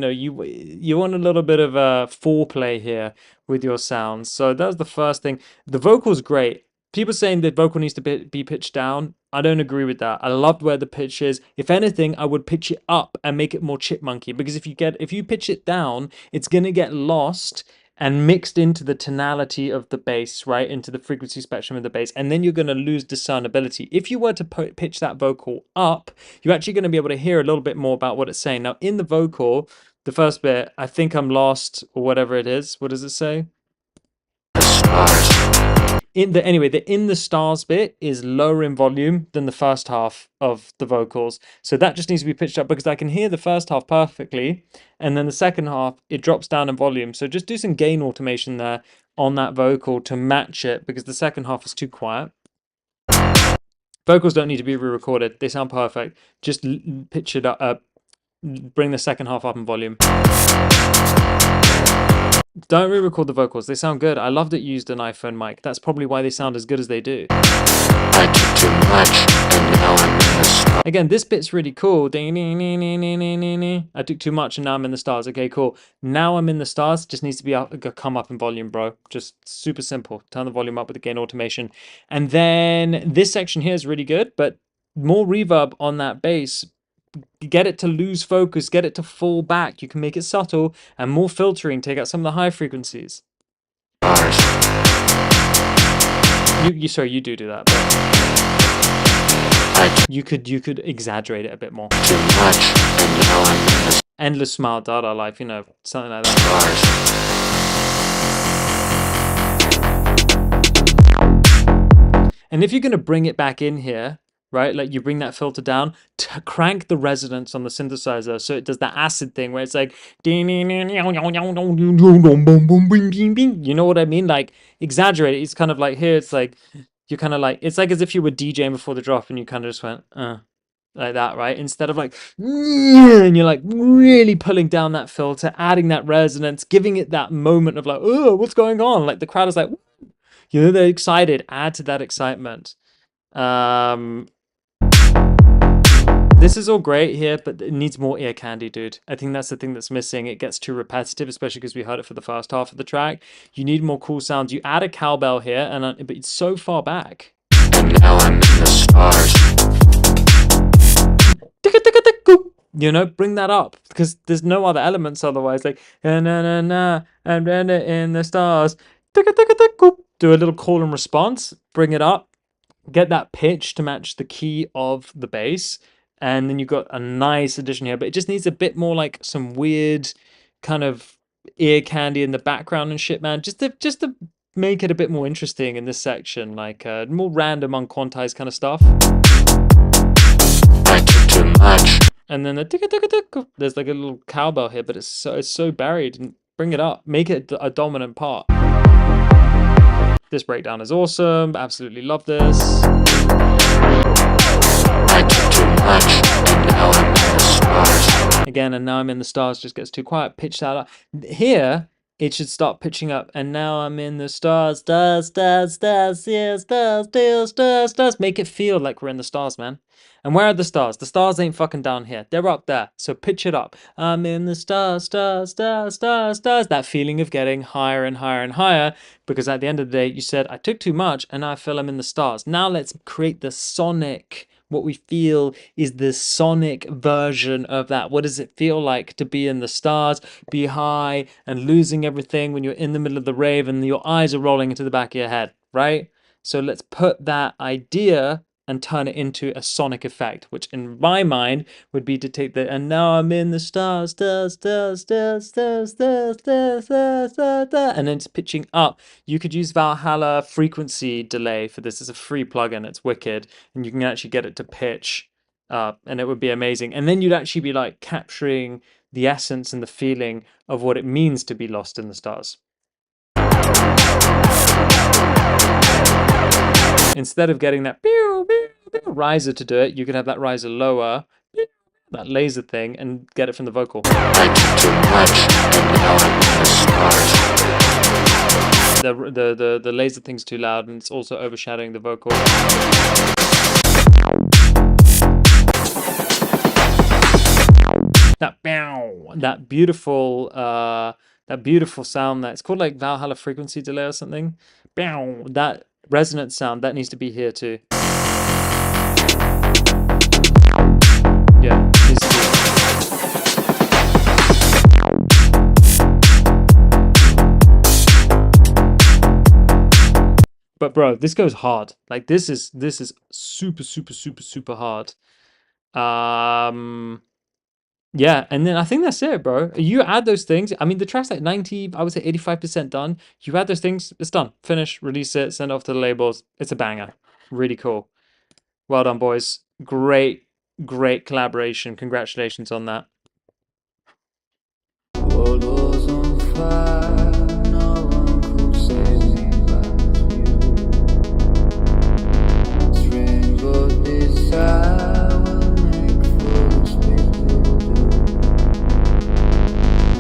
want a little bit of a foreplay here with your sounds. So that's the first thing. The vocal's great. People saying the vocal needs to be pitched down. I don't agree with that. I loved where the pitch is. If anything, I would pitch it up and make it more chipmunky, because if you pitch it down, it's gonna get lost and mixed into the tonality of the bass, right? Into the frequency spectrum of the bass. And then you're going to lose discernibility. If you were to pitch that vocal up, you're actually going to be able to hear a little bit more about what it's saying. Now, in the vocal, the first bit, I think I'm lost, or whatever it is. What does it say? The in the stars bit is lower in volume than the first half of the vocals. So that just needs to be pitched up, because I can hear the first half perfectly, and then the second half, it drops down in volume. So just do some gain automation there on that vocal to match it, because the second half is too quiet. Vocals don't need to be re-recorded. They sound perfect. Just pitch it up, bring the second half up in volume. Don't re-record the vocals. They sound good. I love that you used an iPhone mic. That's probably why they sound as good as they do. I took too much, and now I'm in the stars. Again, this bit's really cool. I took too much, and now I'm in the stars. Okay, cool. Now I'm in the stars. Just needs to be come up in volume, bro. Just super simple. Turn the volume up with the gain automation. And then this section here is really good, but more reverb on that bass. Get it to lose focus, get it to fall back. You can make it subtle, and more filtering, take out some of the high frequencies. You do that. You could exaggerate it a bit more. Too much, and now I'm in the Endless smile, Dada life, something like that. And if you're gonna bring it back in here, right? Like you bring that filter down to crank the resonance on the synthesizer, so it does that acid thing where it's like, you know what I mean? Like exaggerate it. It's kind of like here, it's like you're kind of like, it's like as if you were DJing before the drop and you kind of just went like that, right? Instead of like, and you're like really pulling down that filter, adding that resonance, giving it that moment of like, oh, what's going on? Like the crowd is like, they're excited. Add to that excitement. This is all great here, but it needs more ear candy, dude. I think that's the thing that's missing. It gets too repetitive, especially because we heard it for the first half of the track. You need more cool sounds. You add a cowbell here, but it's so far back. And now I'm in the stars. Bring that up, because there's no other elements otherwise. Like, and in the stars. Do a little call and response. Bring it up. Get that pitch to match the key of the bass. And then you've got a nice addition here, but it just needs a bit more like some weird kind of ear candy in the background and shit, man. Just to make it a bit more interesting in this section, like more random, unquantized kind of stuff. I took too much. And then there's like a little cowbell here, but it's so buried. And bring it up, make it a dominant part. This breakdown is awesome. Absolutely love this. I took too much, and now I'm in the stars. Again, and now I'm in the stars just gets too quiet. Pitch that up. Here, it should start pitching up. And now I'm in the stars, stars, stars, stars, yeah, stars, stars, stars, stars. Make it feel like we're in the stars, man. And where are the stars? The stars ain't fucking down here. They're up there. So pitch it up. I'm in the stars, stars, stars, stars, stars. That feeling of getting higher and higher and higher. Because at the end of the day, you said, I took too much and now I feel I'm in the stars. Now let's create the sonic. What we feel is the sonic version of that. What does it feel like to be in the stars, be high and losing everything when you're in the middle of the rave and your eyes are rolling into the back of your head, right? So let's put that idea and turn it into a sonic effect, which in my mind would be to take the, and now I'm in the stars, stars, stars, stars, stars, stars, stars, stars, stars, and then it's pitching up. You could use Valhalla frequency delay for this. It's a free plugin. It's wicked. And you can actually get it to pitch up and it would be amazing. And then you'd actually be like capturing the essence and the feeling of what it means to be lost in the stars. Instead of getting that pew, pew, pew, riser to do it, you could have that riser lower, pew, that laser thing, and get it from the vocal. I took too much, and now I'm in the stars. The laser thing's too loud, and it's also overshadowing the vocal. That bow, that beautiful sound that it's called like Valhalla frequency delay or something. Bow, that resonant sound that needs to be here too. Yeah, needs to be. But bro, this goes hard. Like this is super hard. Yeah, and then I think that's it, bro. You add those things. I mean, the track's like 90, I would say 85% done. You add those things, it's done. Finish, release it, send it off to the labels. It's a banger. Really cool. Well done, boys. Great collaboration. Congratulations on that. World was on fire, no one could save me but you. This rainbow desire will make foolish people do.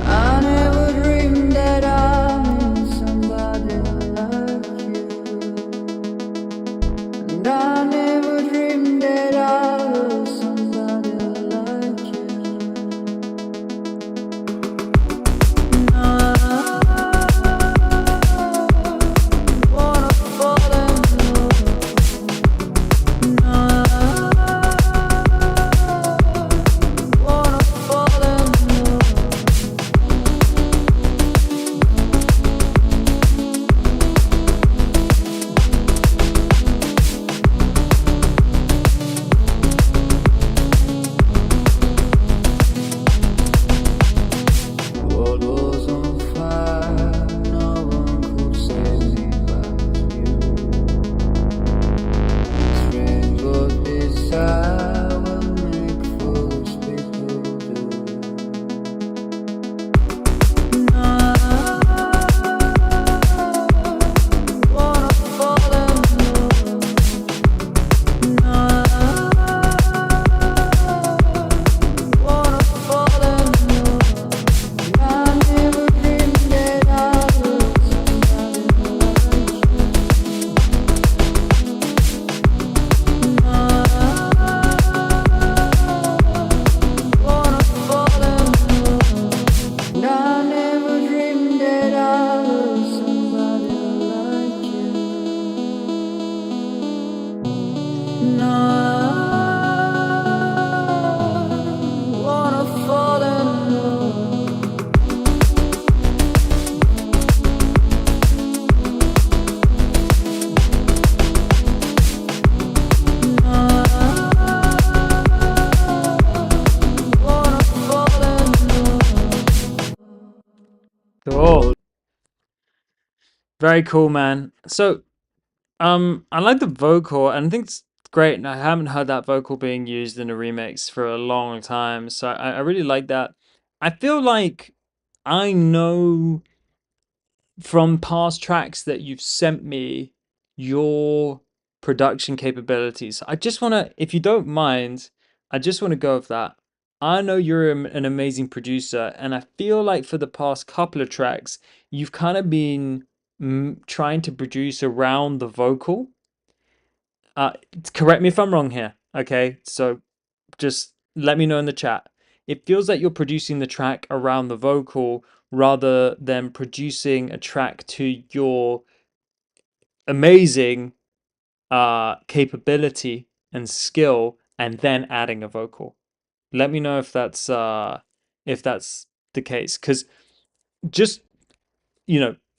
I never dreamed that I'm in somebody like you, and I never dreamed that I was somebody like you. World was on fire, no one could save me but you. This rainbow desire will make foolish people do. I wanna fall in love. I wanna fall in love. I never dreamed that I was somebody like you. I wanna fall in love. And I never dreamed that I was somebody like you. And I wanna fall in love. Cool. Very cool, man. So, I like the vocal, and I think it's great. And I haven't heard that vocal being used in a remix for a long time, so I really like that. I feel like I know from past tracks that you've sent me, your production capabilities. I just want to, if you don't mind, I just want to go with that. I know you're an amazing producer, and I feel like for the past couple of tracks, you've kind of been trying to produce around the vocal. Uh, Correct me if I'm wrong here, okay? So just let me know in the chat. It feels like you're producing the track around the vocal rather than producing a track to your amazing capability and skill and then adding a vocal. Let me know if that's the case, because just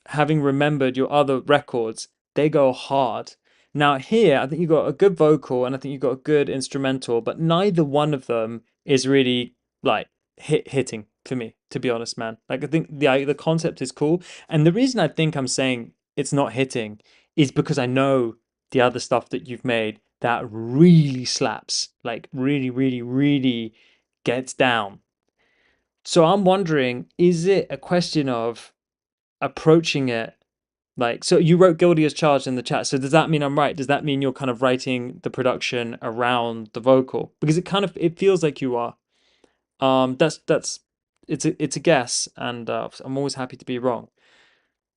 having remembered your other records, they go hard. Now here, I think you got a good vocal and I think you got a good instrumental, but neither one of them is really like hitting for me, to be honest, man. Like I think the concept is cool, and the reason I think I'm saying it's not hitting is because I know the other stuff that you've made that really slaps, like really, really, really gets down. So I'm wondering, is it a question of approaching it like, so you wrote guilty as charged in the chat, so does that mean I'm right? Does that mean you're kind of writing the production around the vocal? Because it feels like you are. That's it's a guess, and I'm always happy to be wrong.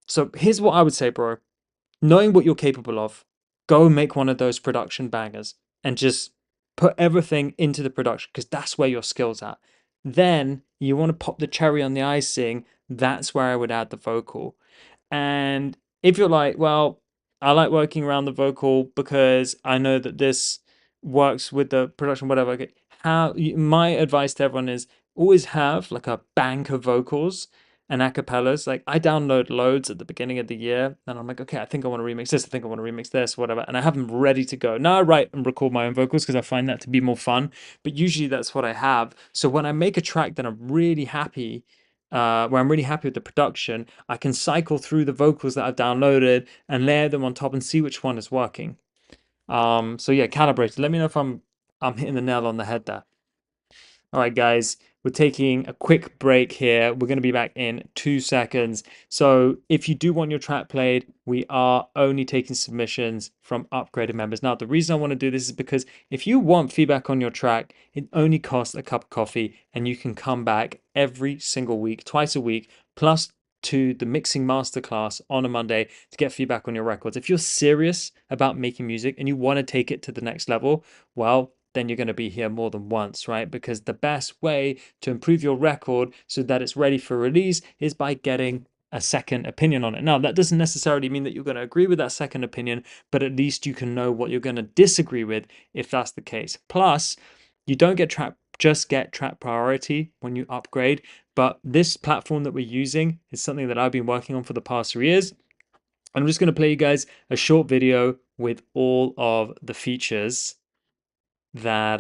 So here's what I would say, bro. Knowing what you're capable of, go make one of those production bangers and just put everything into the production, because that's where your skill's at. Then you want to pop the cherry on the icing. That's where I would add the vocal. And if you're like, well, I like working around the vocal because I know that this works with the production, whatever. Okay, my advice to everyone is always have like a bank of vocals and acapellas. Like I download loads at the beginning of the year, and I'm like, okay, I think I want to remix this. I think I want to remix this, whatever. And I have them ready to go. Now I write and record my own vocals because I find that to be more fun. But usually that's what I have. So when I make a track that I'm really happy where I'm really happy with the production, I can cycle through the vocals that I've downloaded and layer them on top and see which one is working. So yeah, calibrated. Let me know if I'm hitting the nail on the head there. All right, guys, we're taking a quick break here. We're going to be back in 2 seconds. So if you do want your track played, we are only taking submissions from upgraded members. Now, the reason I want to do this is because if you want feedback on your track, it only costs a cup of coffee, and you can come back every single week, twice a week, plus to the mixing masterclass on a Monday to get feedback on your records. If you're serious about making music and you want to take it to the next level, well, then you're going to be here more than once, right? Because the best way to improve your record so that it's ready for release is by getting a second opinion on it. Now, that doesn't necessarily mean that you're going to agree with that second opinion, but at least you can know what you're going to disagree with if that's the case. Plus, you don't get track priority when you upgrade, but this platform that we're using is something that I've been working on for the past 3 years. I'm just going to play you guys a short video with all of the features that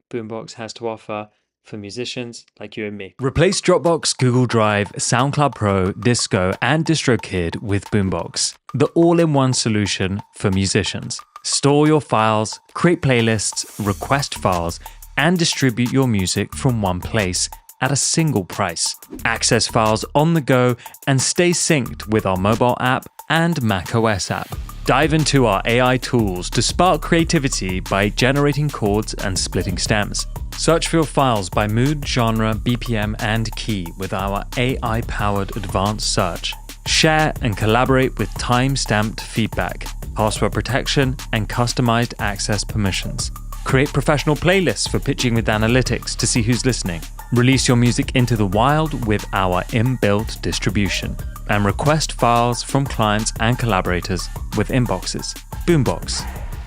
Boombox has to offer for musicians like you and me. Replace Dropbox, Google Drive, SoundCloud Pro, Disco, and DistroKid with Boombox, the all-in-one solution for musicians. Store your files, create playlists, request files, and distribute your music from one place at a single price. Access files on the go and stay synced with our mobile app and macOS app. Dive into our AI tools to spark creativity by generating chords and splitting stems. Search for your files by mood, genre, BPM, and key with our AI-powered advanced search. Share and collaborate with time-stamped feedback, password protection, and customized access permissions. Create professional playlists for pitching with analytics to see who's listening. Release your music into the wild with our inbuilt distribution. And request files from clients and collaborators with inboxes. Boombox,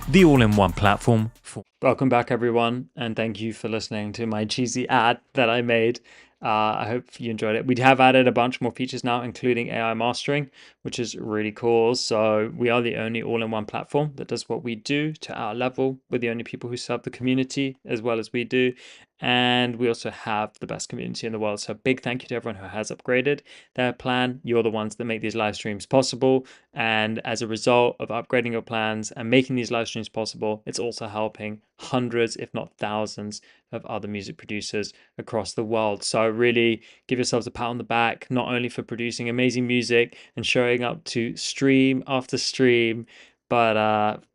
the all-in-one platform for... Welcome back, everyone, and thank you for listening to my cheesy ad that I made. I hope you enjoyed it. We have added a bunch more features now, including AI mastering, which is really cool. So we are the only all-in-one platform that does what we do to our level. We're the only people who serve the community as well as we do. And we also have the best community in the world. So big thank you to everyone who has upgraded their plan. You're the ones that make these live streams possible. And as a result of upgrading your plans and making these live streams possible, it's also helping hundreds, if not thousands, of other music producers across the world. So really give yourselves a pat on the back, not only for producing amazing music and showing up to stream after stream, but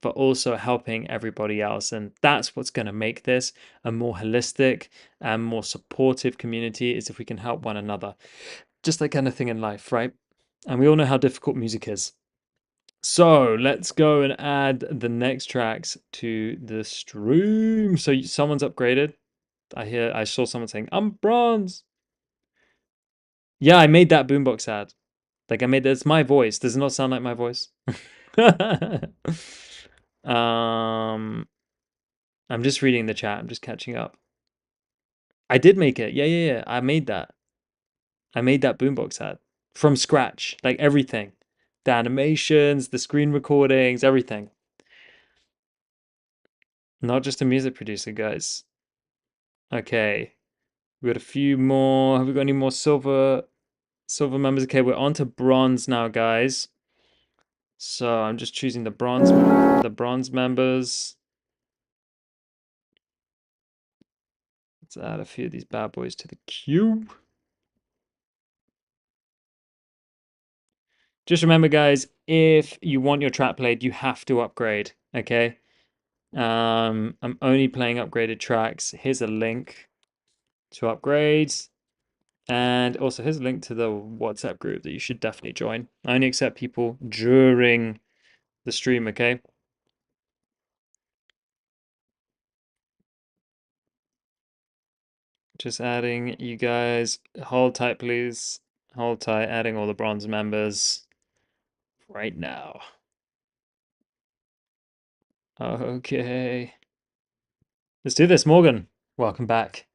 also helping everybody else. And that's what's going to make this a more holistic and more supportive community, is if we can help one another. Just like anything in life, right? And we all know how difficult music is. So let's go and add the next tracks to the stream. So someone's upgraded. I saw someone saying, I'm bronze. Yeah, I made that boombox ad. Like that's my voice. Does it not sound like my voice? I'm just reading the chat. I'm just catching up. I did make it. Yeah. I made that. I made that boombox ad from scratch, like everything. The animations, the screen recordings, everything. Not just a music producer, guys. Okay. We got a few more. Have we got any more silver members? Okay, we're on to bronze now, guys. So I'm just choosing the bronze members. Let's add a few of these bad boys to the queue. Just remember, guys, if you want your track played, you have to upgrade, okay? I'm only playing upgraded tracks. Here's a link to upgrades. And also here's a link to the WhatsApp group that you should definitely join. I only accept people during the stream, okay? Just adding you guys. Hold tight, please. Hold tight. Adding all the bronze members right now. Okay. Let's do this, Morgan. Welcome back.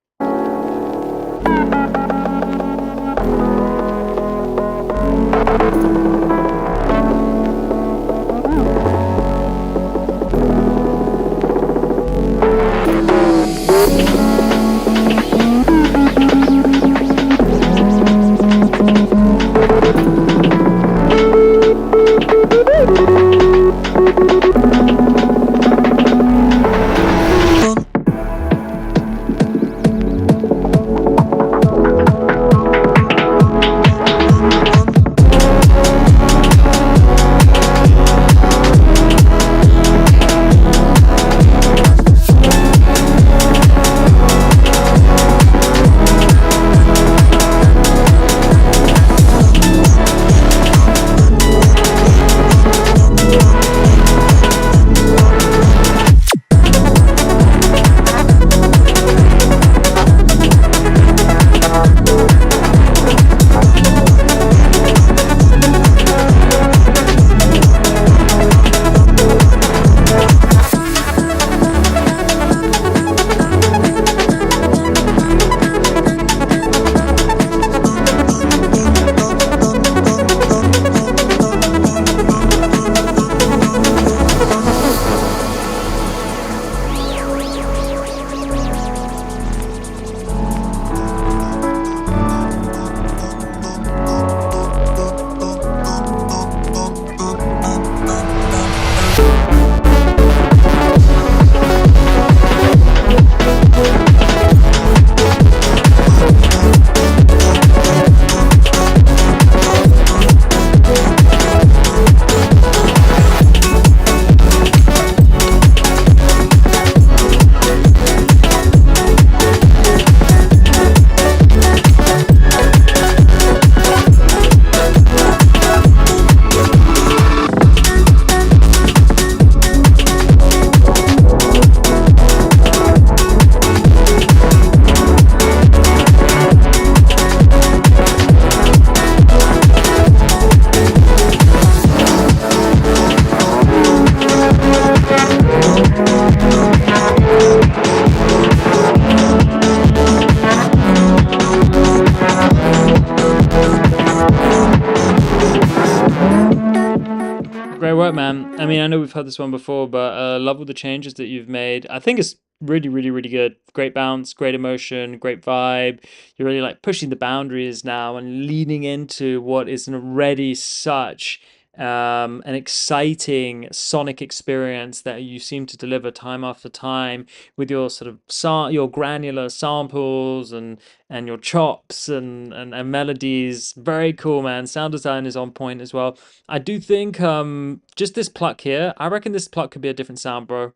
Great work, man. I mean, I know we've heard this one before, but love all the changes that you've made. I think it's really, really, really good. Great bounce, great emotion, great vibe. You're really like pushing the boundaries now and leaning into what is already such an exciting sonic experience that you seem to deliver time after time with your sort of your granular samples and your chops and melodies. Very cool, man. Sound design is on point as well. I do think just this pluck here, I reckon this pluck could be a different sound, bro.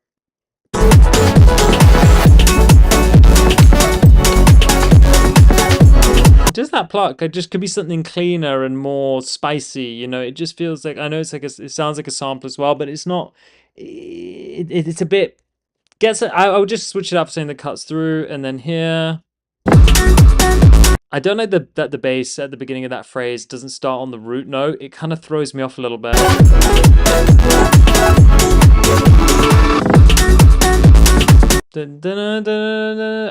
Just that pluck, it just could be something cleaner and more spicy, you know. It just feels like, I know it's like it sounds like a sample as well, but it's not. It's a bit I would just switch it up, saying that cuts through, and then here. I don't like that the bass at the beginning of that phrase doesn't start on the root note. It kind of throws me off a little bit.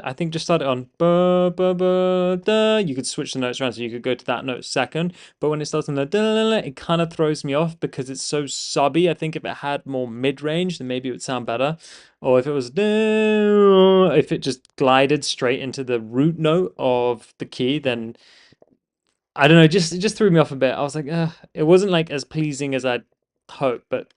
I think just start it on ba, ba, ba, da. You could switch the notes around, so you could go to that note second, but when it starts on the da, it kind of throws me off because it's so subby. I think if it had more mid-range, then maybe it would sound better. Or if it was if it just glided straight into the root note of the key, then I don't know, it just threw me off a bit. I was like, it wasn't like as pleasing as I'd hoped, but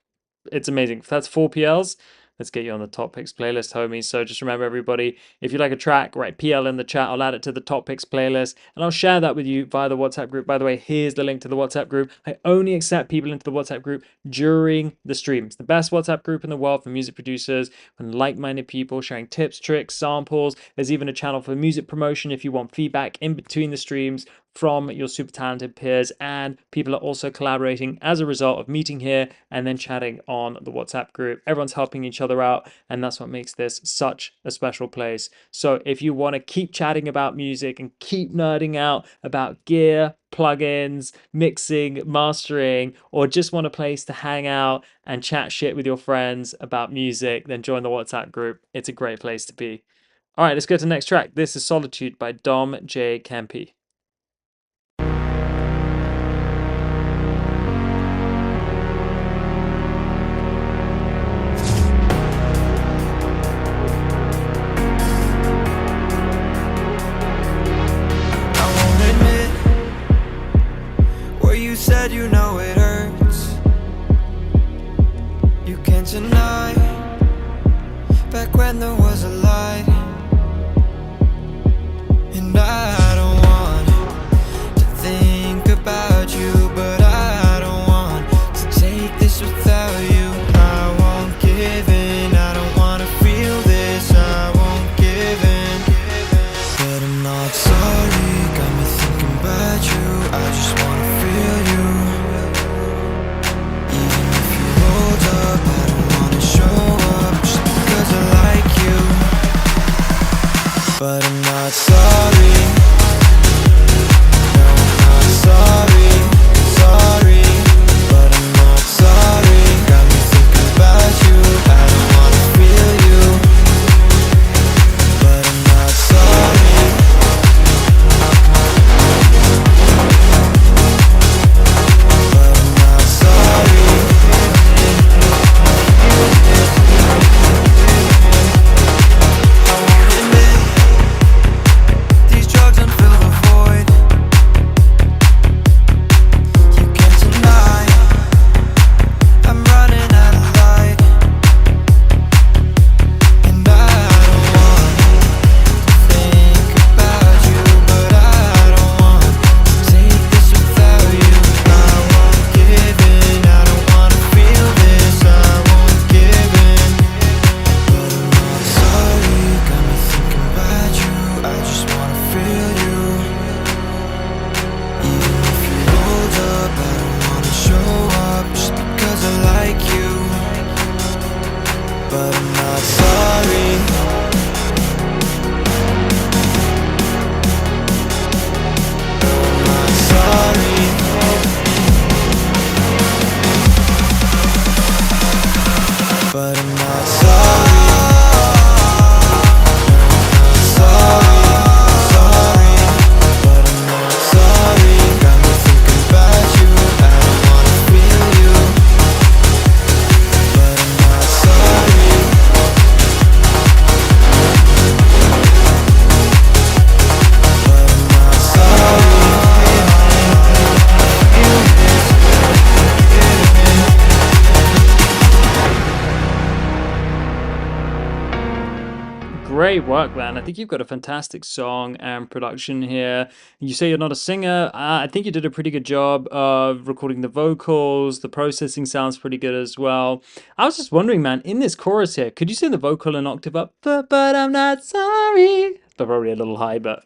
it's amazing. If that's 4 PLs, let's get you on the top picks playlist, homies. So just remember, everybody, if you like a track, write PL in the chat. I'll add it to the top picks playlist, and I'll share that with you via the WhatsApp group. By the way, here's the link to the WhatsApp group. I only accept people into the WhatsApp group during the streams. The best WhatsApp group in the world for music producers and like-minded people sharing tips, tricks, samples. There's even a channel for music promotion if you want feedback in between the streams from your super talented peers, and people are also collaborating as a result of meeting here and then chatting on the WhatsApp group. Everyone's helping each other out, and that's what makes this such a special place. So if you want to keep chatting about music and keep nerding out about gear, plugins, mixing, mastering, or just want a place to hang out and chat shit with your friends about music, then join the WhatsApp group. It's a great place to be. All right, let's go to the next track. This is Solitude by Dom J. Kempe. Said you know it hurts. You can't deny. Back when there was a light. And I don't want to think about you, but I don't want to take this without you. I won't give in. I don't want to feel this. I won't give in. But I'm not sorry. Got me thinking about you. I just wanna feel you. Even if you hold up, I don't wanna show up just because I like you. But I'm not sorry. great work, man. I think you've got a fantastic song and production here. You say you're not a singer. I think you did a pretty good job of recording the vocals. The processing sounds pretty good as well. I was just wondering, man, in this chorus here, could you sing the vocal an octave up? But I'm not sorry. But probably a little high, but.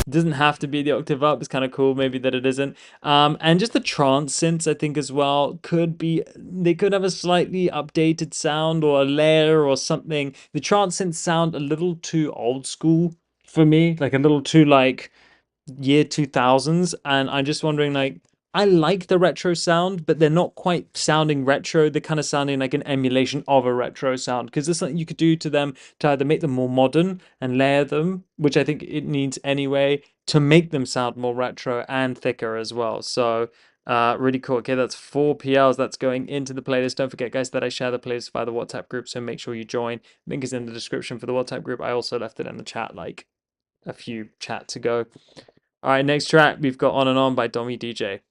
Doesn't have to be the octave up. It's kind of cool maybe that it isn't. And just the trance synths, I think as well, they could have a slightly updated sound or a layer or something. The trance synths sound a little too old school for me, like a little too like year 2000s, and I'm just wondering, like, I like the retro sound, but they're not quite sounding retro. They're kind of sounding like an emulation of a retro sound, because there's something you could do to them to either make them more modern and layer them, which I think it needs anyway, to make them sound more retro and thicker as well. So really cool. Okay, that's 4 PLs that's going into the playlist. Don't forget, guys, that I share the playlist via the WhatsApp group, so make sure you join. Link is in the description for the WhatsApp group. I also left it in the chat like a few chats ago. All right, next track we've got On and On by Dommy DJ.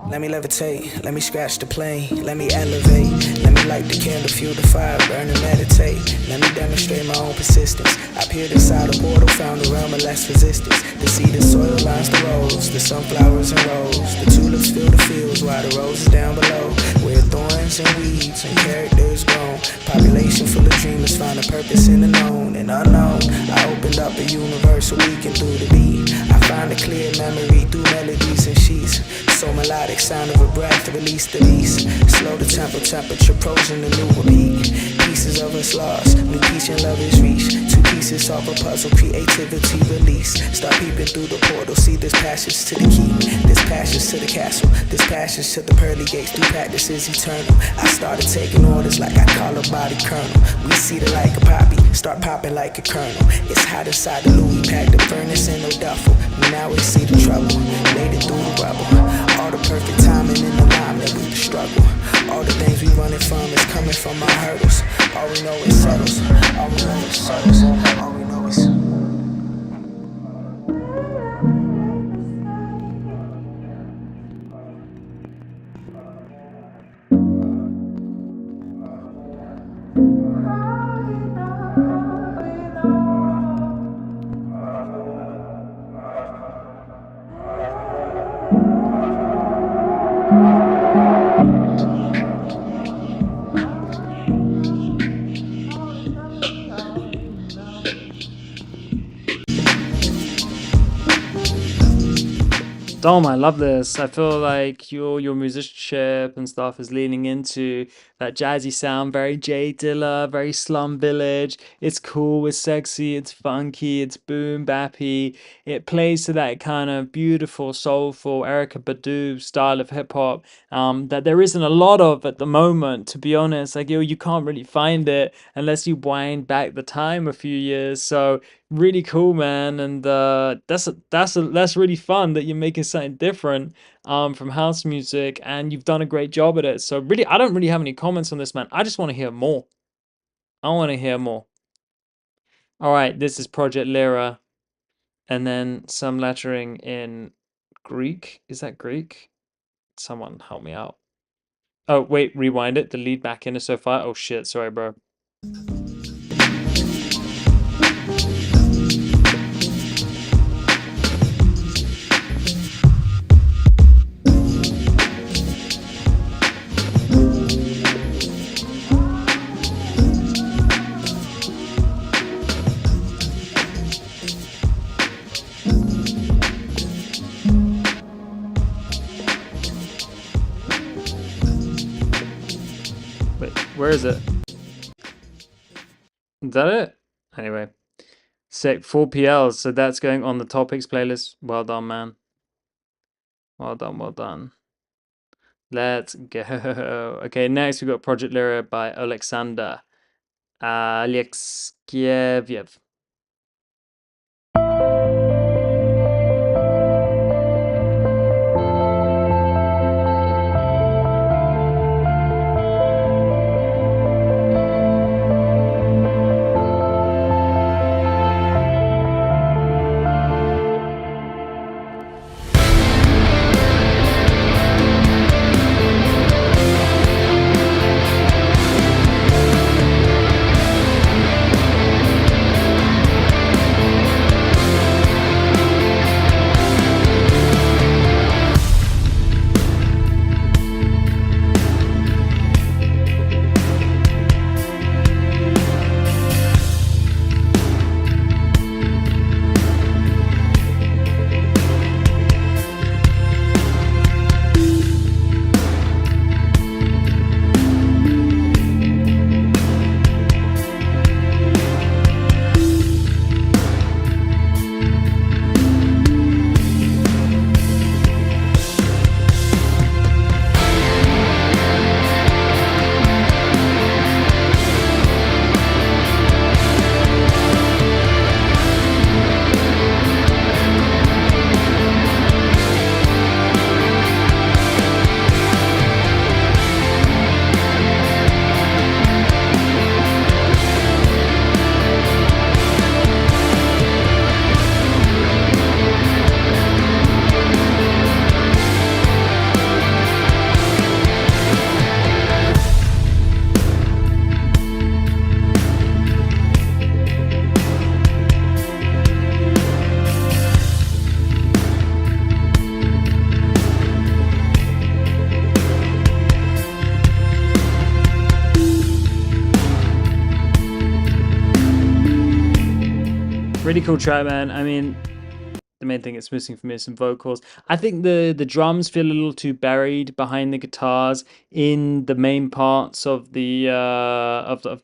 Let me levitate, let me scratch the plane, let me elevate, let me light the candle, fuel the fire, burn and meditate, let me demonstrate my own persistence. I peered inside a portal, found a realm of less resistance. The seed and soil lines the roads, the sunflowers and rose, the tulips fill the fields while the roses down below, where thorns and weeds and characters grown. Population full of dreamers find a purpose in the known and unknown. I opened up a universal beacon through the beat. I find a clear memory through melodies and sheets. So melodic, sound of a breath, release the beast. Slow the temperature, pros in the new repeat. Pieces of us lost, new peace and love is reached. Two pieces solve a puzzle, creativity release. Start peeping through the portal, see this passage to the key. This passage to the castle, this passage to the pearly gates. Through practices eternal, I started taking orders like I call a body colonel. We see the like a poppy, start popping like a kernel. It's hot inside the Louis, pack the furnace in no duffel. Now we see the trouble, made it through the rubble. All the perfect timing in alignment with the struggle. All the things we running from is coming from our hurdles. All we know is settles. All we know is settles. All we know is. Dom, I love this. I feel like your musicianship and stuff is leaning into that jazzy sound, very Jay Dilla, very Slum Village. It's cool, it's sexy, it's funky, it's boom bappy. It plays to that kind of beautiful, soulful Erykah Badu style of hip hop that there isn't a lot of at the moment, to be honest. Like you can't really find it unless you wind back the time a few years. So really cool, man, and that's really fun that you're making something different from house music, and you've done a great job at it. So really, I don't really have any comments on this, man. I just want to hear more. I want to hear more. All right, this is Project Lyra, and then some lettering in Greek. Is that Greek? Someone help me out. Oh wait, rewind it. The lead back in is so far. Oh shit, sorry, bro. Wait, where is it? Is that it? Anyway, sick. 4 PLs. So that's going on the topics playlist. Well done, man. Well done, well done. Let's go. Okay, next we got Project Lyra by Alexander Alexeyeviev. Really cool track, man. I mean, the main thing it's missing for me is some vocals. I think the drums feel a little too buried behind the guitars in the main parts of the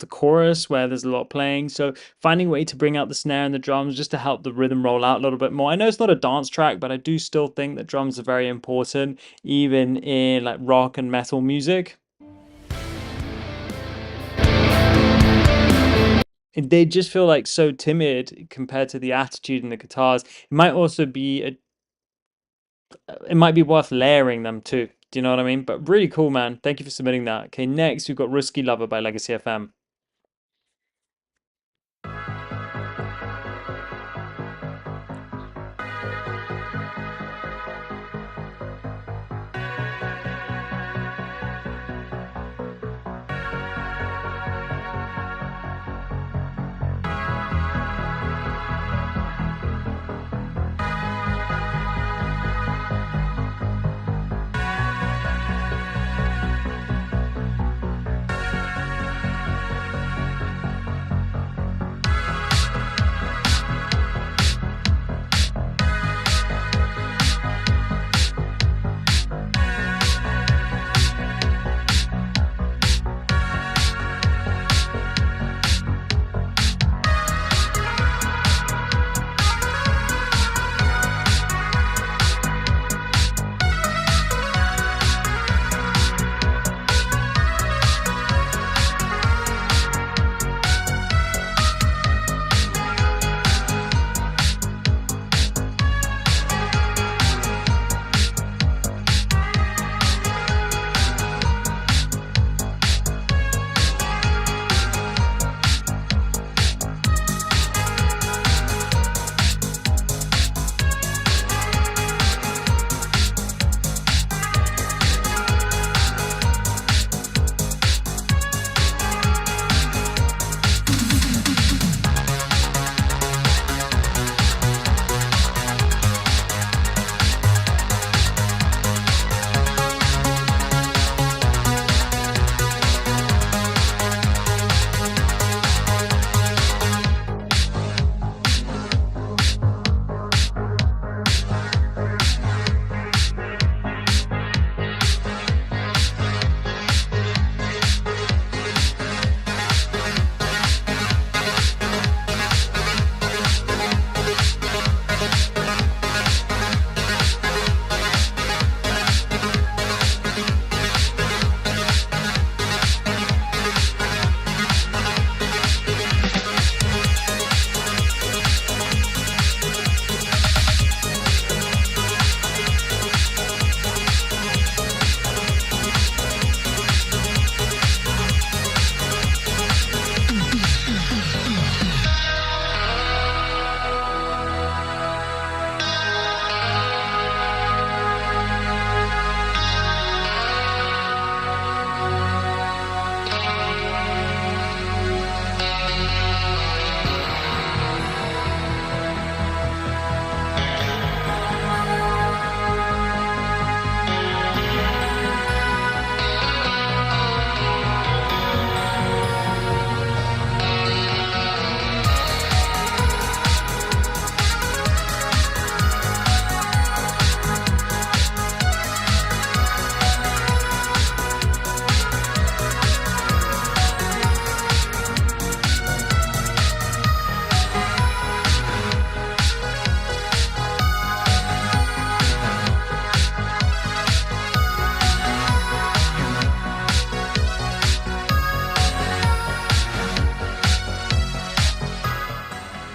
chorus where there's a lot of playing. So finding a way to bring out the snare and the drums just to help the rhythm roll out a little bit more. I know it's not a dance track, but I do still think that drums are very important, even in like rock and metal music. They just feel like so timid compared to the attitude in the guitars. It might also be it might be worth layering them too. Do you know what I mean? But really cool, man. Thank you for submitting that. Okay, next we've got Risky Lover by Legacy FM.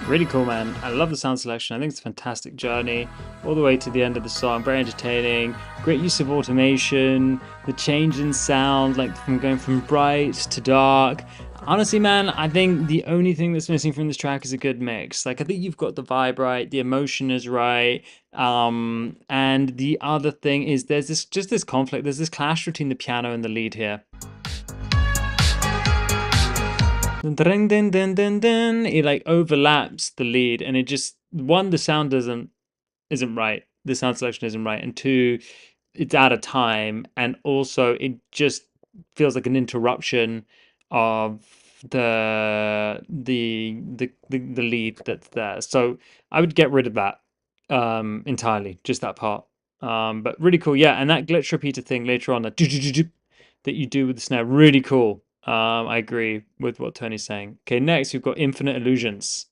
Really cool, man. I love the sound selection. I think it's a fantastic journey all the way to the end of the song. Very entertaining. Great use of automation. The change in sound, like from going from bright to dark. Honestly, man, I think the only thing that's missing from this track is a good mix. Like, I think you've got the vibe right, the emotion is right. And the other thing is there's this conflict, there's this clash between the piano and the lead here. Dun, dun, dun, dun, dun. It like overlaps the lead, and it just one, the sound isn't right. The sound selection isn't right, and two, it's out of time, and also it just feels like an interruption of the lead that's there. So I would get rid of that entirely, just that part. But really cool, yeah. And that glitch repeater thing later on, that that you do with the snare, really cool. I agree with what Tony's saying. Okay, next we've got Infinite Illusions.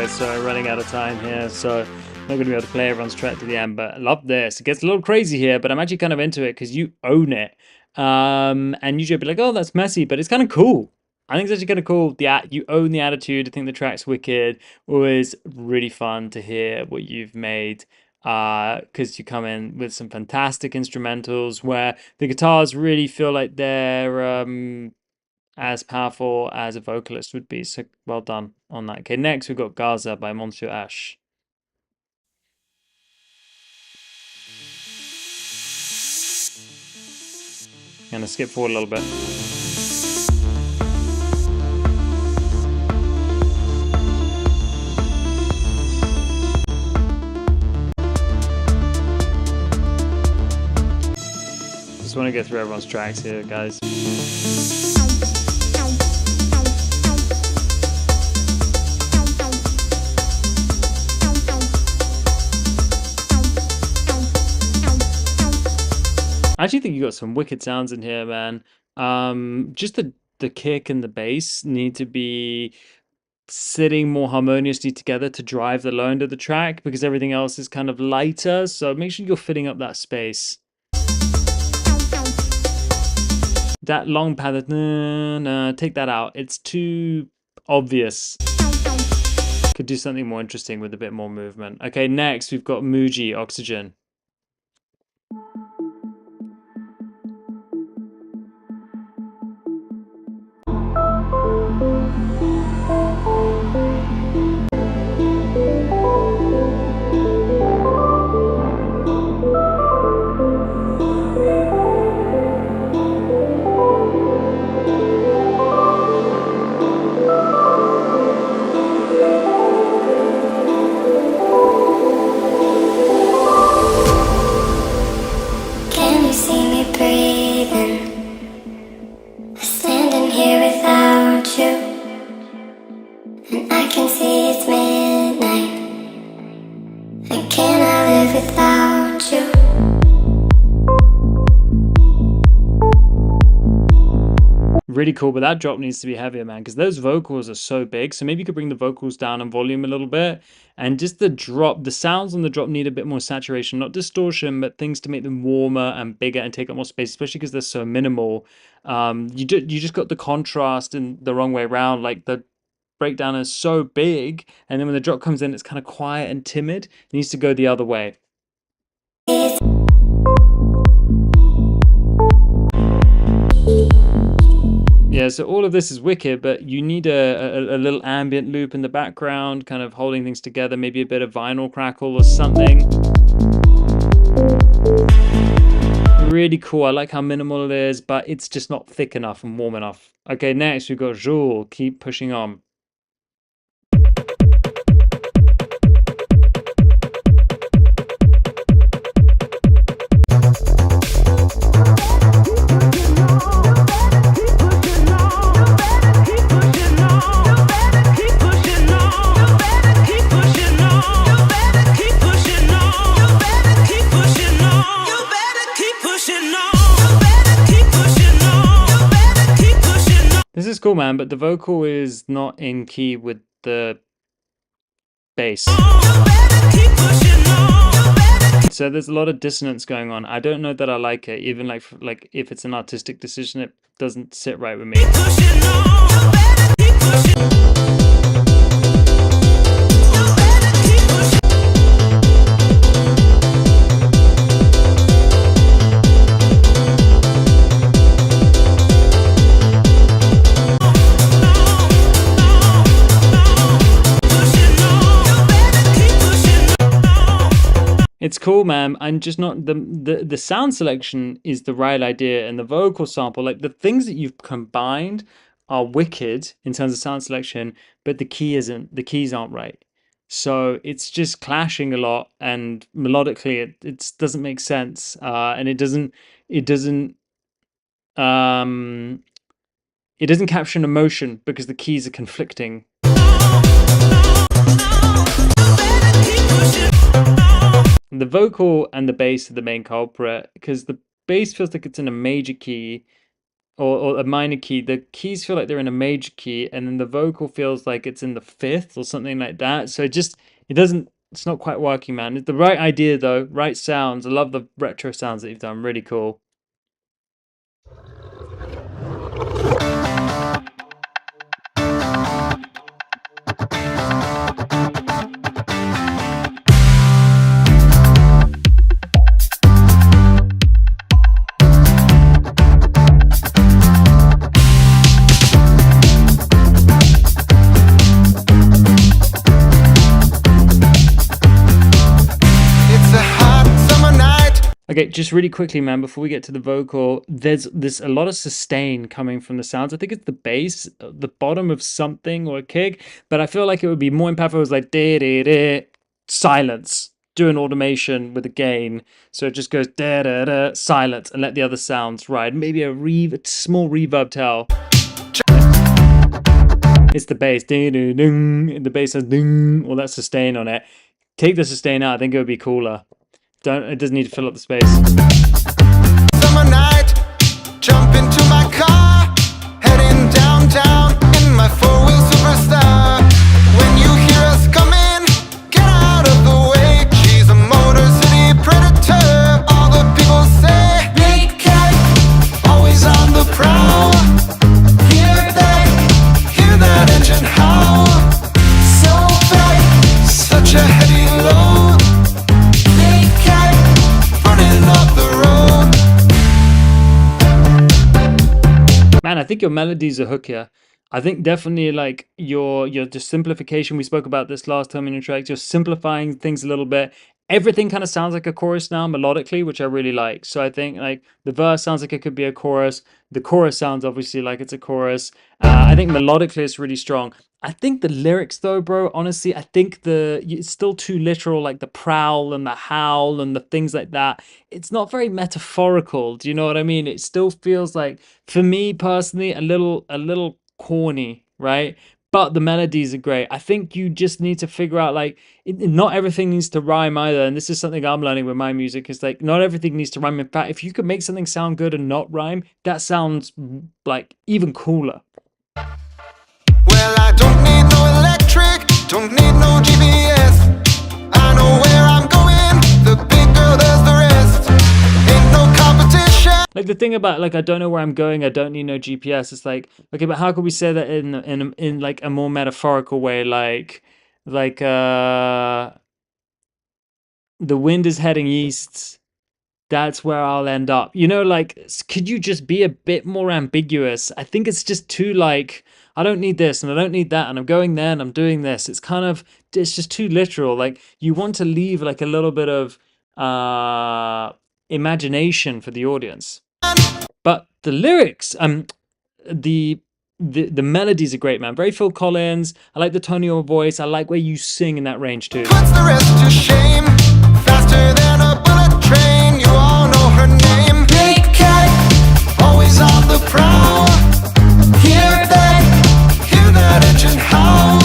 So running out of time here, so I'm not going to be able to play everyone's track to the end, but I love this. It gets a little crazy here, but I'm actually kind of into it because you own it. And usually I'd be like, oh, that's messy, but it's kind of cool. I think it's actually kind of cool. You own the attitude. I think the track's wicked. Always really fun to hear what you've made, because you come in with some fantastic instrumentals where the guitars really feel like they're as powerful as a vocalist would be. So well done on that. Okay, next we've got Gaza by Monsieur Ash. I'm gonna skip forward a little bit. Just want to get through everyone's tracks here, guys. I actually think you got some wicked sounds in here, man. Just the kick and the bass need to be sitting more harmoniously together to drive the low end of the track, because everything else is kind of lighter. So make sure you're filling up that space. That long pad, take that out. It's too obvious. Could do something more interesting with a bit more movement. Okay, next we've got Muji, Oxygen. Really cool, but that drop needs to be heavier, man, because those vocals are so big. So maybe you could bring the vocals down in volume a little bit, and just the drop, the sounds on the drop need a bit more saturation, not distortion, but things to make them warmer and bigger and take up more space, especially because they're so minimal. You just got the contrast in the wrong way around. Like the breakdown is so big, and then when the drop comes in, it's kind of quiet and timid. It needs to go the other way. Yeah, so all of this is wicked, but you need a little ambient loop in the background, kind of holding things together, maybe a bit of vinyl crackle or something. Really cool. I like how minimal it is, but it's just not thick enough and warm enough. Okay, next we've got Joule. Keep pushing on. This is cool, man, but the vocal is not in key with the bass. So there's a lot of dissonance going on. I don't know that I like it, even like if it's an artistic decision, it doesn't sit right with me. It's cool, man. I'm just not the sound selection is the right idea, and the vocal sample, like the things that you've combined are wicked in terms of sound selection, but the keys aren't right. So it's just clashing a lot, and melodically it doesn't make sense. And um it doesn't capture an emotion because the keys are conflicting. The vocal and the bass are the main culprit, because the bass feels like it's in a major key or a minor key. The keys feel like they're in a major key, and then the vocal feels like it's in the fifth or something like that. So it's not quite working, man. It's the right idea though, right sounds. I love the retro sounds that you've done, really cool. Okay, just really quickly, man, before we get to the vocal, there's a lot of sustain coming from the sounds. I think it's the bass, the bottom of something or a kick, but I feel like it would be more impactful if it was like da da da silence. Do an automation with a gain, so it just goes da da da silence, and let the other sounds ride. Maybe a small reverb tail. It's the bass, ding ding ding. The bass has ding, all that sustain on it. Take the sustain out. I think it would be cooler. It doesn't need to fill up the space. Summer night, jump into my car, heading downtown in my four-wheel superstar. When you hear us coming, get out of the way. She's a Motor City predator. All the people say, big cat, always on the prowl. Hear that engine howl. So bad, such a heavy load. Man, I think your melodies are hookier. I think definitely like your just simplification. We spoke about this last time in your tracks. You're simplifying things a little bit. Everything kind of sounds like a chorus now melodically, which I really like. So I think like the verse sounds like it could be a chorus. The chorus sounds obviously like it's a chorus. I think melodically it's really strong. I think the lyrics though, bro, honestly, I think it's still too literal, like the prowl and the howl and the things like that. It's not very metaphorical. Do you know what I mean? It still feels like, for me personally, a little corny, right? but the melodies are great. I think you just need to figure out like not everything needs to rhyme either. And this is something I'm learning with my music is like not everything needs to rhyme. In fact, if you could make something sound good and not rhyme, that sounds like even cooler. Well, I don't need no electric, don't need no GPS. I know where I'm going, the big girl does the rest. Ain't no competition. Like the thing about like I don't know where I'm going, I don't need no GPS. It's like okay, but how could we say that in like a more metaphorical way, like the wind is heading east, that's where I'll end up. You know, like could you just be a bit more ambiguous? I think it's just too like I don't need this and I don't need that and I'm going there and I'm doing this. It's just too literal. Like you want to leave like a little bit of imagination for the audience. But the lyrics, the the melodies are great, man. Very Phil Collins. I like the tone of your voice. I like where you sing in that range too. Puts the rest to shame. Faster than a bullet train. You all know her name. Big cat, always on the prowl. Hear that engine howl.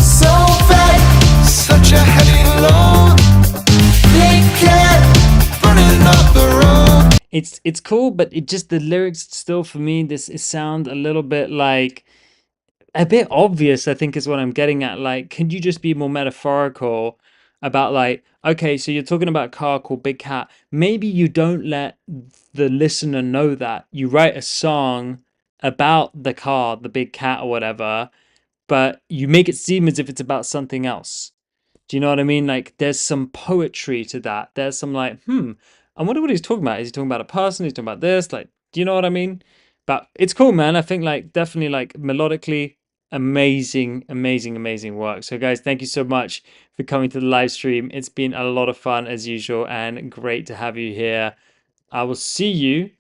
So fat, such a heavy load. Big cat, running up the road. It's cool, but it just the lyrics still for me it sound a little bit like a bit obvious, I think is what I'm getting at. Like, could you just be more metaphorical about like, okay, so you're talking about a car called Big Cat. Maybe you don't let the listener know that. You write a song about the car, the big cat or whatever, but you make it seem as if it's about something else. Do you know what I mean? Like there's some poetry to that. There's some like, I wonder what he's talking about. Is he talking about a person? He's talking about this? Like, do you know what I mean? But it's cool, man. I think like definitely like melodically amazing, amazing, amazing work. So guys, thank you so much for coming to the live stream. It's been a lot of fun as usual and great to have you here. I will see you